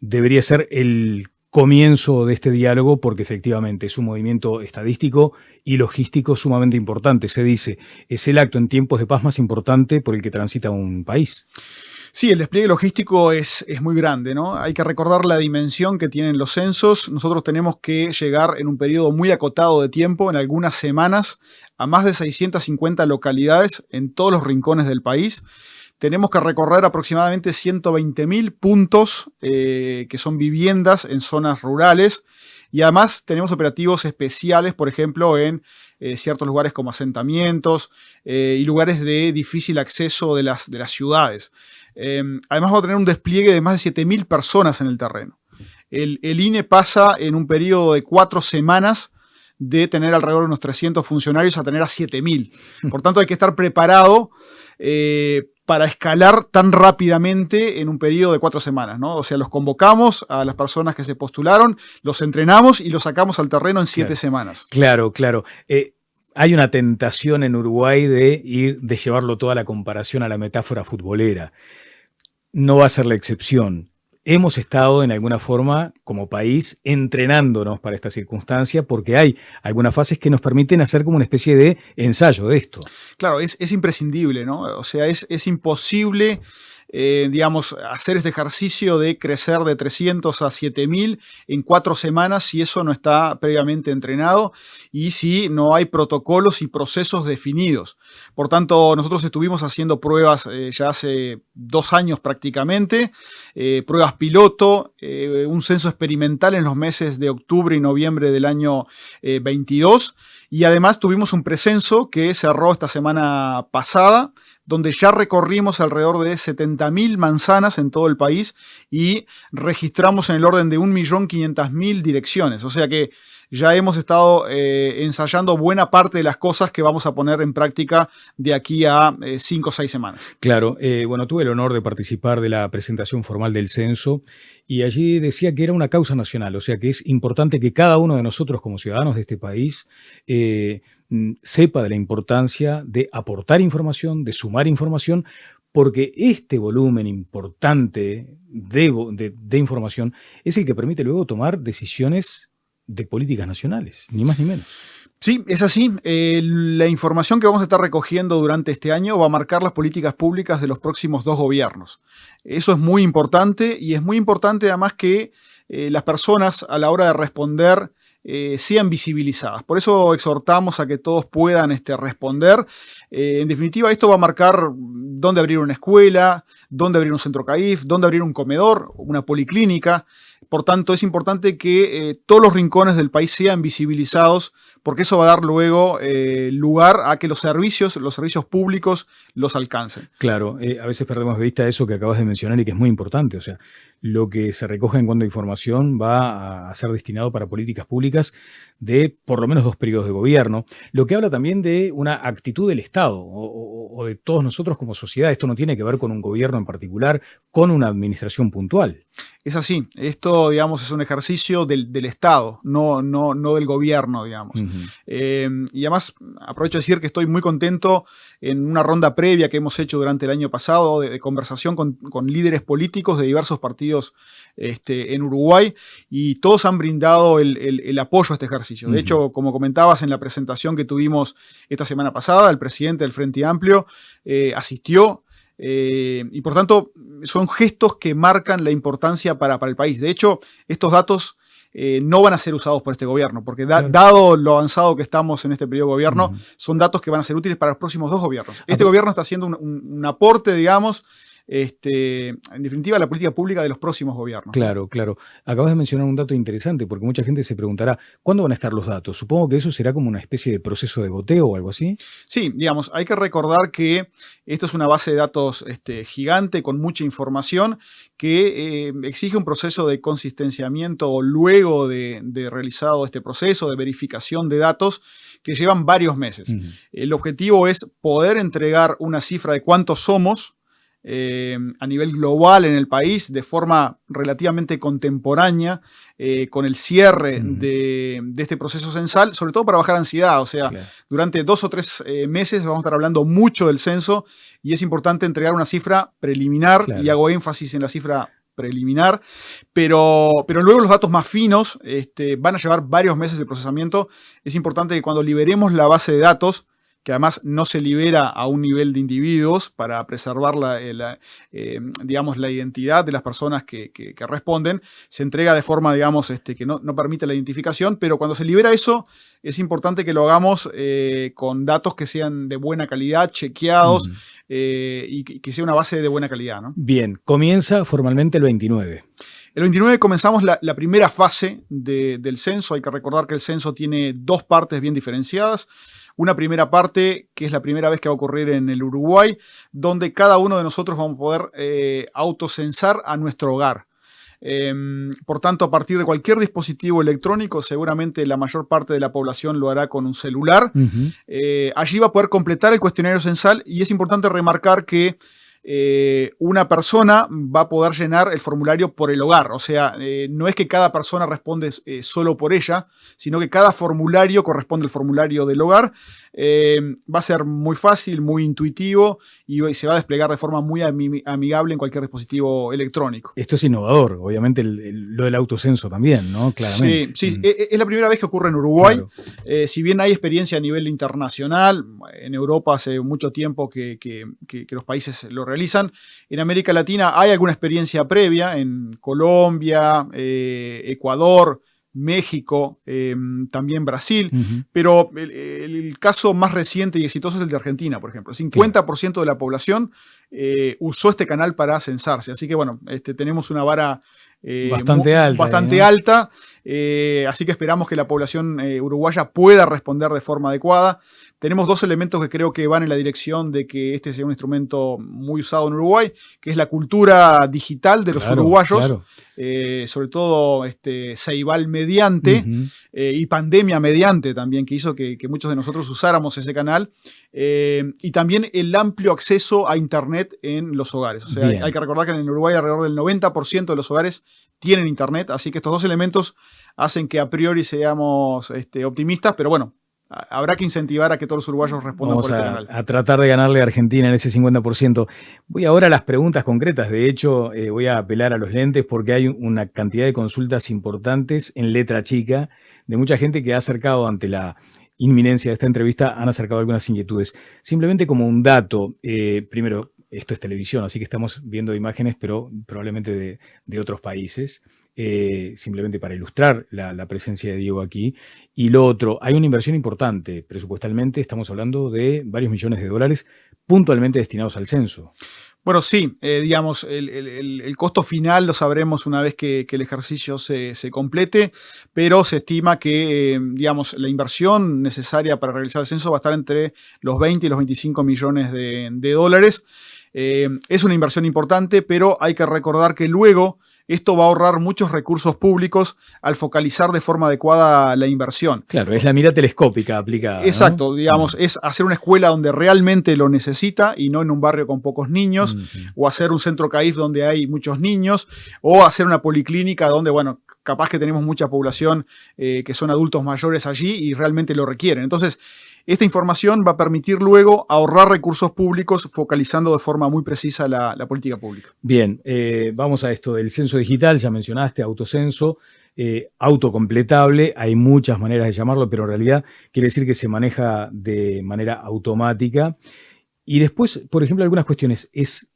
debería ser el comienzo de este diálogo porque efectivamente es un movimiento estadístico y logístico sumamente importante. Se dice, es el acto en tiempos de paz más importante por el que transita un país. Sí, el despliegue logístico es muy grande, ¿no? Hay que recordar la dimensión que tienen los censos. Nosotros tenemos que llegar en un periodo muy acotado de tiempo, en algunas semanas, a más de 650 localidades en todos los rincones del país. Tenemos que recorrer aproximadamente 120.000 puntos que son viviendas en zonas rurales y además tenemos operativos especiales, por ejemplo, en ciertos lugares como asentamientos y lugares de difícil acceso de las ciudades. Además vamos a tener un despliegue de más de 7.000 personas en el terreno. El INE pasa en un periodo de 4 semanas de tener alrededor de unos 300 funcionarios a tener a 7.000. Por tanto, hay que estar preparado para escalar tan rápidamente en un periodo de 4 semanas, ¿no? O sea, los convocamos a las personas que se postularon, los entrenamos y los sacamos al terreno en 7 semanas. Claro. Hay una tentación en Uruguay de llevarlo toda la comparación a la metáfora futbolera. No va a ser la excepción. hemos estado en alguna forma como país entrenándonos para esta circunstancia porque hay algunas fases que nos permiten hacer como una especie de ensayo de esto. Claro, es imprescindible, ¿no? O sea, es imposible, digamos, hacer este ejercicio de crecer de 300 a 7000 en 4 semanas si eso no está previamente entrenado y si no hay protocolos y procesos definidos. Por tanto, nosotros estuvimos haciendo pruebas ya hace 2 años prácticamente, pruebas piloto, un censo experimental en los meses de octubre y noviembre del año 22 y además tuvimos un precenso que cerró esta semana pasada, donde ya recorrimos alrededor de 70.000 manzanas en todo el país y registramos en el orden de 1.500.000 direcciones. O sea que ya hemos estado ensayando buena parte de las cosas que vamos a poner en práctica de aquí a 5 o 6 semanas. Claro, bueno, tuve el honor de participar de la presentación formal del censo y allí decía que era una causa nacional, o sea que es importante que cada uno de nosotros como ciudadanos de este país sepa de la importancia de aportar información, de sumar información, porque este volumen importante de información es el que permite luego tomar decisiones de políticas nacionales, ni más ni menos. Sí, es así. La información que vamos a estar recogiendo durante este año va a marcar las políticas públicas de los próximos 2 gobiernos. Eso es muy importante y es muy importante además que las personas a la hora de responder sean visibilizadas. Por eso exhortamos a que todos puedan responder. En definitiva, esto va a marcar dónde abrir una escuela, dónde abrir un centro CAIF, dónde abrir un comedor, una policlínica. Por tanto, es importante que todos los rincones del país sean visibilizados, porque eso va a dar luego lugar a que los servicios públicos los alcancen. Claro, a veces perdemos de vista eso que acabas de mencionar y que es muy importante. O sea, lo que se recoge en cuanto a información va a ser destinado para políticas públicas de por lo menos 2 periodos de gobierno, lo que habla también de una actitud del Estado o de todos nosotros como sociedad. Esto no tiene que ver con un gobierno en particular, con una administración puntual. Es así. Esto, digamos, es un ejercicio del Estado, no del gobierno, digamos. Y además, aprovecho de decir que estoy muy contento en una ronda previa que hemos hecho durante el año pasado de conversación con líderes políticos de diversos partidos en Uruguay y todos han brindado el apoyo a este ejercicio. De hecho, como comentabas en la presentación que tuvimos esta semana pasada, el presidente del Frente Amplio asistió. Y por tanto son gestos que marcan la importancia para el país. De hecho, estos datos no van a ser usados por este gobierno, porque dado lo avanzado que estamos en este periodo de gobierno, son datos que van a ser útiles para los próximos 2 gobiernos. Este gobierno está haciendo un aporte, digamos, en definitiva, la política pública de los próximos gobiernos. Claro, claro. Acabas de mencionar un dato interesante, porque mucha gente se preguntará, ¿cuándo van a estar los datos? Supongo que eso será como una especie de proceso de goteo o algo así. Sí, digamos, hay que recordar que esto es una base de datos gigante con mucha información que exige un proceso de consistenciamiento luego de realizado este proceso de verificación de datos que llevan varios meses. El objetivo es poder entregar una cifra de cuántos somos a nivel global en el país de forma relativamente contemporánea con el cierre de este proceso censal, sobre todo para bajar ansiedad. O sea, durante 2 o 3 meses vamos a estar hablando mucho del censo y es importante entregar una cifra preliminar y hago énfasis en la cifra preliminar, pero luego los datos más finos van a llevar varios meses de procesamiento. Es importante que cuando liberemos la base de datos, que además no se libera a un nivel de individuos para preservar digamos, la identidad de las personas que responden, se entrega de forma, digamos, que no permite la identificación, pero cuando se libera eso, es importante que lo hagamos con datos que sean de buena calidad, chequeados, y que sea una base de buena calidad, ¿no? Bien, comienza formalmente el 29. El 29 comenzamos la primera fase del censo. Hay que recordar que el censo tiene 2 partes bien diferenciadas. Una primera parte, que es la primera vez que va a ocurrir en el Uruguay, donde cada uno de nosotros vamos a poder autocensar a nuestro hogar. Por tanto, a partir de cualquier dispositivo electrónico, seguramente la mayor parte de la población lo hará con un celular. Allí va a poder completar el cuestionario censal y es importante remarcar que una persona va a poder llenar el formulario por el hogar. O sea, no es que cada persona responde solo por ella, sino que cada formulario corresponde al formulario del hogar. Va a ser muy fácil, muy intuitivo y se va a desplegar de forma muy amigable en cualquier dispositivo electrónico. Esto es innovador, obviamente lo del autocenso también, ¿no? Claramente. Sí, es la primera vez que ocurre en Uruguay. Claro. Si bien hay experiencia a nivel internacional, en Europa hace mucho tiempo que los países lo realizan, en América Latina hay alguna experiencia previa, en Colombia, Ecuador, México, también Brasil, pero el caso más reciente y exitoso es el de Argentina, por ejemplo. El 50% de la población usó este canal para censarse, así que bueno, tenemos una vara bastante alta, así que esperamos que la población uruguaya pueda responder de forma adecuada. Tenemos dos elementos que creo que van en la dirección de que este sea un instrumento muy usado en Uruguay, que es la cultura digital de los uruguayos, sobre todo Ceibal mediante y pandemia mediante también, que hizo que muchos de nosotros usáramos ese canal, y también el amplio acceso a Internet en los hogares. O sea, hay que recordar que en Uruguay alrededor del 90% de los hogares tienen Internet, así que estos dos elementos hacen que a priori seamos optimistas, pero bueno, habrá que incentivar a que todos los uruguayos respondan por este canal. A tratar de ganarle a Argentina en ese 50%. Voy ahora a las preguntas concretas. De hecho, voy a apelar a los lentes porque hay una cantidad de consultas importantes en letra chica de mucha gente que ha acercado ante la inminencia de esta entrevista, han acercado algunas inquietudes. Simplemente como un dato, primero, esto es televisión, así que estamos viendo imágenes, pero probablemente de otros países. Simplemente para ilustrar la presencia de Diego aquí. Y lo otro, hay una inversión importante presupuestalmente, estamos hablando de varios millones de dólares puntualmente destinados al censo. Bueno, sí, digamos, el costo final lo sabremos una vez que el ejercicio se complete, pero se estima que, digamos, la inversión necesaria para realizar el censo va a estar entre los 20 y los 25 millones de dólares. Es una inversión importante, pero hay que recordar que luego esto va a ahorrar muchos recursos públicos al focalizar de forma adecuada la inversión. Claro, es la mira telescópica aplicada. Exacto, ¿no? Digamos, es hacer una escuela donde realmente lo necesita y no en un barrio con pocos niños, o hacer un centro CAIF donde hay muchos niños, o hacer una policlínica donde, bueno, capaz que tenemos mucha población que son adultos mayores allí y realmente lo requieren. Entonces, esta información va a permitir luego ahorrar recursos públicos focalizando de forma muy precisa la política pública. Bien, vamos a esto del censo digital, ya mencionaste, autocenso, autocompletable, hay muchas maneras de llamarlo, pero en realidad quiere decir que se maneja de manera automática. Y después, por ejemplo, algunas cuestiones,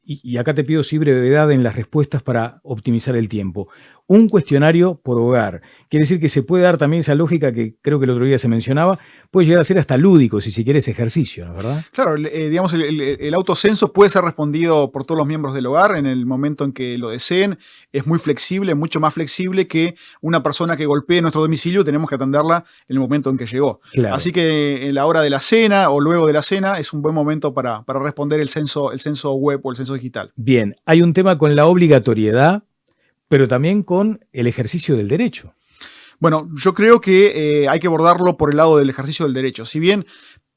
y acá te pido sí brevedad en las respuestas para optimizar el tiempo. Un cuestionario por hogar. Quiere decir que se puede dar también esa lógica que creo que el otro día se mencionaba, puede llegar a ser hasta lúdico, si se quiere, ese ejercicio, ¿no es verdad? Claro, digamos, el autocenso puede ser respondido por todos los miembros del hogar en el momento en que lo deseen. Es muy flexible, mucho más flexible que una persona que golpee nuestro domicilio, tenemos que atenderla en el momento en que llegó. Claro. Así que en la hora de la cena o luego de la cena es un buen momento para responder el censo web o el censo digital. Bien, hay un tema con la obligatoriedad, pero también con el ejercicio del derecho. Bueno, yo creo que hay que abordarlo por el lado del ejercicio del derecho. Si bien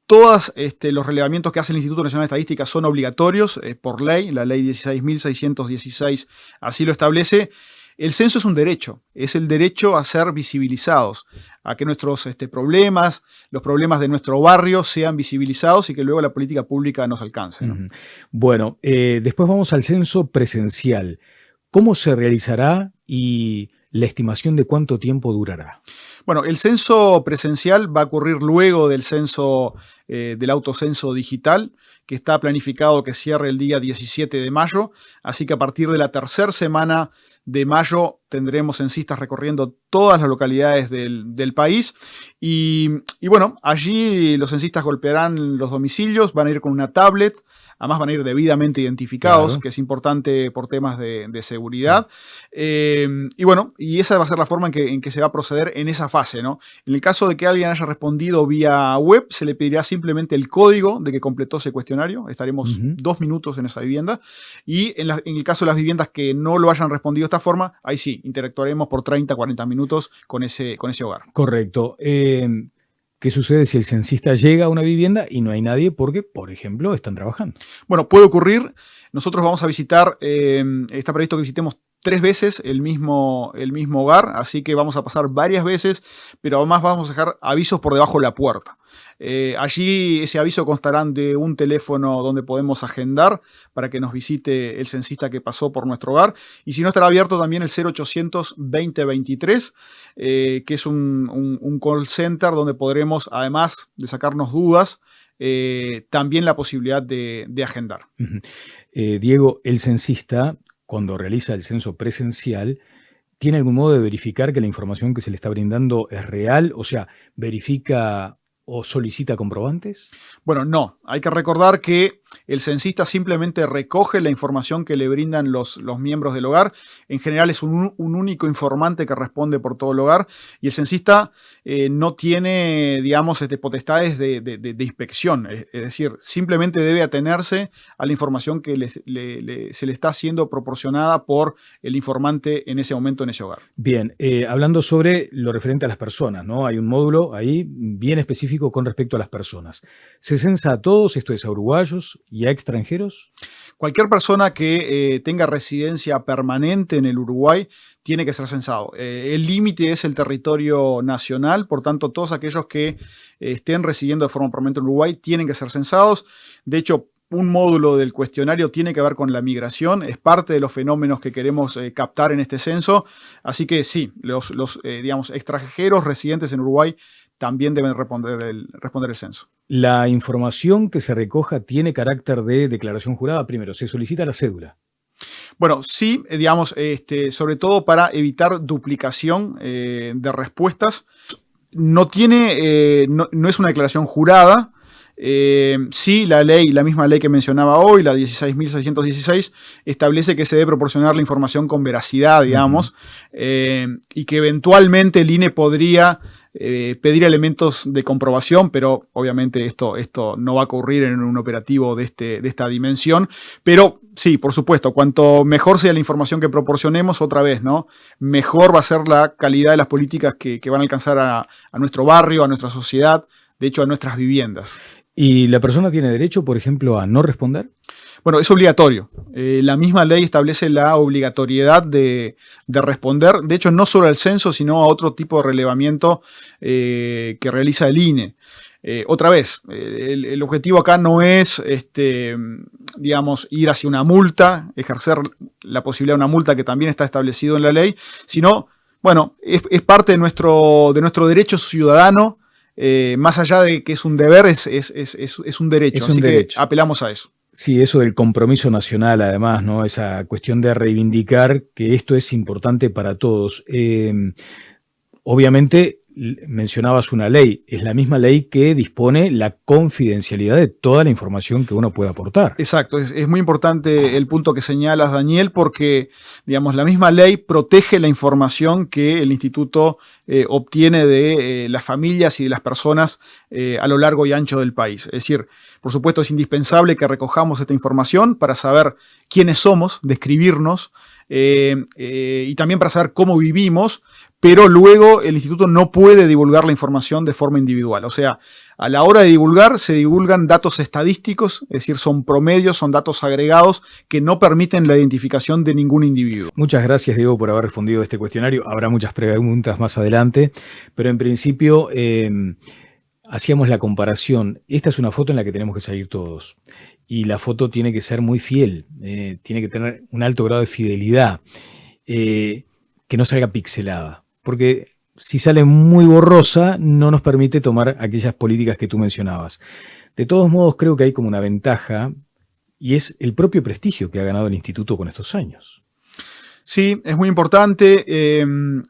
todos los relevamientos que hace el Instituto Nacional de Estadística son obligatorios por ley, la ley 16.616 así lo establece, el censo es un derecho, es el derecho a ser visibilizados, a que nuestros problemas, los problemas de nuestro barrio sean visibilizados y que luego la política pública nos alcance, ¿no? Bueno, después vamos al censo presencial. ¿Cómo se realizará y la estimación de cuánto tiempo durará? Bueno, el censo presencial va a ocurrir luego del censo, del autocenso digital, que está planificado que cierre el día 17 de mayo, así que a partir de la tercera semana de mayo tendremos censistas recorriendo todas las localidades del país y bueno, allí los censistas golpearán los domicilios, van a ir con una tablet. Además van a ir debidamente identificados, claro, que es importante por temas de seguridad. Y bueno, y esa va a ser la forma en que se va a proceder en esa fase, ¿no? En el caso de que alguien haya respondido vía web, se le pedirá simplemente el código de que completó ese cuestionario. Estaremos 2 minutos en esa vivienda. Y en el caso de las viviendas que no lo hayan respondido de esta forma, ahí sí, interactuaremos por 30, 40 minutos con ese hogar. Correcto. ¿Qué sucede si el censista llega a una vivienda y no hay nadie porque, por ejemplo, están trabajando? Bueno, puede ocurrir. Nosotros vamos a visitar, está previsto que visitemos 3 veces el mismo hogar, así que vamos a pasar varias veces, pero además vamos a dejar avisos por debajo de la puerta. Allí ese aviso constará de un teléfono donde podemos agendar para que nos visite el censista que pasó por nuestro hogar, y si no, estará abierto también el 0800 2023, que es un call center donde podremos, además de sacarnos dudas, también la posibilidad de agendar. Diego, el censista, cuando realiza el censo presencial, ¿tiene algún modo de verificar que la información que se le está brindando es real? O sea, ¿verifica o solicita comprobantes? Bueno, no. Hay que recordar que el censista simplemente recoge la información que le brindan los miembros del hogar. En general es un único informante que responde por todo el hogar, y el censista no tiene, digamos, potestades de inspección. Es decir, simplemente debe atenerse a la información que se le está siendo proporcionada por el informante en ese momento en ese hogar. Bien, hablando sobre lo referente a las personas, ¿no? Hay un módulo ahí bien específico con respecto a las personas. ¿Se censa a todos, esto es a uruguayos y a extranjeros? Cualquier persona que tenga residencia permanente en el Uruguay tiene que ser censado. El límite es el territorio nacional, por tanto, todos aquellos que estén residiendo de forma permanente en Uruguay tienen que ser censados. De hecho, un módulo del cuestionario tiene que ver con la migración, es parte de los fenómenos que queremos captar en este censo. Así que sí, los digamos, extranjeros residentes en Uruguay también deben responder el censo. La información que se recoja tiene carácter de declaración jurada. Primero, se solicita la cédula. Bueno, sí, digamos, sobre todo para evitar duplicación de respuestas. No es una declaración jurada. Sí, la misma ley que mencionaba hoy, la 16.616, establece que se debe proporcionar la información con veracidad, digamos, y que eventualmente el INE podría pedir elementos de comprobación, pero obviamente esto no va a ocurrir en un operativo de esta dimensión. Pero sí, por supuesto, cuanto mejor sea la información que proporcionemos, otra vez, ¿no? Mejor va a ser la calidad de las políticas que van a alcanzar a nuestro barrio, a nuestra sociedad, de hecho a nuestras viviendas. ¿Y la persona tiene derecho, por ejemplo, a no responder? Bueno, es obligatorio. La misma ley establece la obligatoriedad de responder, de hecho, no solo al censo, sino a otro tipo de relevamiento que realiza el INE. Otra vez, el objetivo acá no es, digamos, ir hacia una multa, ejercer la posibilidad de una multa que también está establecido en la ley, sino, bueno, es parte de nuestro derecho ciudadano. Más allá de que es un deber, es un derecho. Así que apelamos a eso. Sí, eso del compromiso nacional, además, ¿no? Esa cuestión de reivindicar que esto es importante para todos. Obviamente, mencionabas una ley, es la misma ley que dispone la confidencialidad de toda la información que uno puede aportar. Exacto, es muy importante el punto que señalas, Daniel, porque, digamos, la misma ley protege la información que el instituto obtiene de las familias y de las personas a lo largo y ancho del país. Es decir, por supuesto, es indispensable que recojamos esta información para saber quiénes somos, describirnos, y también para saber cómo vivimos, pero luego el instituto no puede divulgar la información de forma individual. O sea, a la hora de divulgar, se divulgan datos estadísticos, es decir, son promedios, son datos agregados que no permiten la identificación de ningún individuo. Muchas gracias, Diego, por haber respondido a este cuestionario. Habrá muchas preguntas más adelante, pero en principio hacíamos la comparación. Esta es una foto en la que tenemos que salir todos. Y la foto tiene que ser muy fiel, tiene que tener un alto grado de fidelidad, que no salga pixelada. Porque si sale muy borrosa, no nos permite tomar aquellas políticas que tú mencionabas. De todos modos, creo que hay como una ventaja, y es el propio prestigio que ha ganado el instituto con estos años. Sí, es muy importante,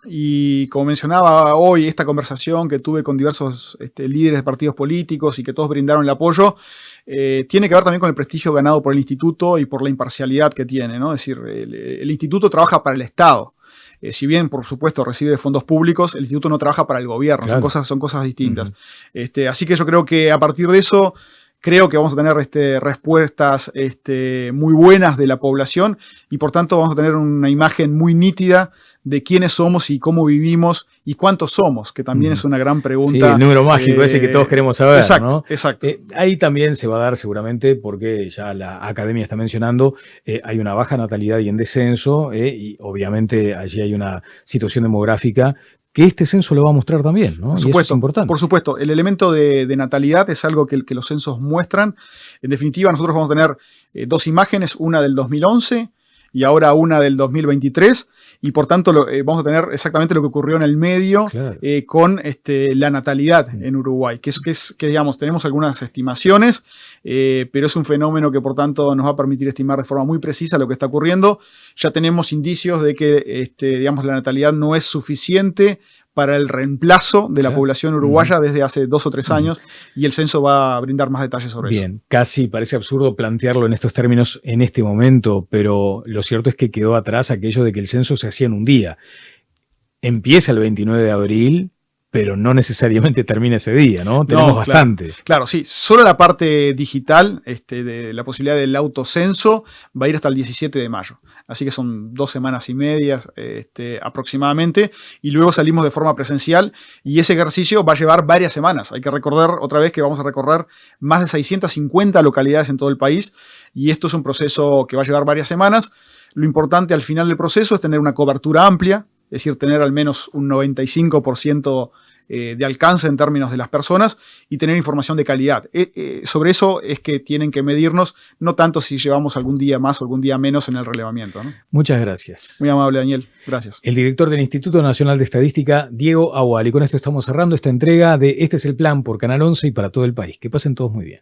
y como mencionaba hoy, esta conversación que tuve con diversos líderes de partidos políticos y que todos brindaron el apoyo, tiene que ver también con el prestigio ganado por el instituto y por la imparcialidad que tiene, ¿no? Es decir, el instituto trabaja para el Estado. Si bien, por supuesto, recibe fondos públicos, el instituto no trabaja para el gobierno, claro. son cosas distintas. Así que yo creo que a partir de eso Creo que vamos a tener respuestas muy buenas de la población y por tanto vamos a tener una imagen muy nítida de quiénes somos y cómo vivimos y cuántos somos, que también es una gran pregunta. Sí, el número mágico ese que todos queremos saber. Exacto, ¿no? Exacto. Ahí también se va a dar seguramente, porque ya la academia está mencionando, hay una baja natalidad y en descenso, y obviamente allí hay una situación demográfica que este censo lo va a mostrar también, ¿no? Por Y supuesto, eso es importante. por supuesto. El elemento de natalidad es algo que los censos muestran. En definitiva, nosotros vamos a tener 2 imágenes, una del 2011 y ahora una del 2023, y por tanto vamos a tener exactamente lo que ocurrió en el medio, Claro. con la natalidad en Uruguay, que digamos, tenemos algunas estimaciones, pero es un fenómeno que por tanto nos va a permitir estimar de forma muy precisa lo que está ocurriendo. Ya tenemos indicios de que digamos, la natalidad no es suficiente para el reemplazo de la población uruguaya desde hace 2 o 3 años, y el censo va a brindar más detalles sobre eso. Bien, casi parece absurdo plantearlo en estos términos en este momento, pero lo cierto es que quedó atrás aquello de que el censo se hacía en un día. Empieza el 29 de abril, pero no necesariamente termina ese día, ¿no? Tenemos bastante. Claro, sí. Solo la parte digital, de la posibilidad del autocenso, va a ir hasta el 17 de mayo. Así que son 2 semanas y media aproximadamente. Y luego salimos de forma presencial y ese ejercicio va a llevar varias semanas. Hay que recordar otra vez que vamos a recorrer más de 650 localidades en todo el país. Y esto es un proceso que va a llevar varias semanas. Lo importante al final del proceso es tener una cobertura amplia, es decir, tener al menos un 95% de alcance en términos de las personas y tener información de calidad. Sobre eso es que tienen que medirnos, no tanto si llevamos algún día más o algún día menos en el relevamiento, ¿no? Muchas gracias. Muy amable, Daniel. Gracias. El director del Instituto Nacional de Estadística, Diego Agual. Y con esto estamos cerrando esta entrega de Este es el Plan por Canal 11 y para todo el país. Que pasen todos muy bien.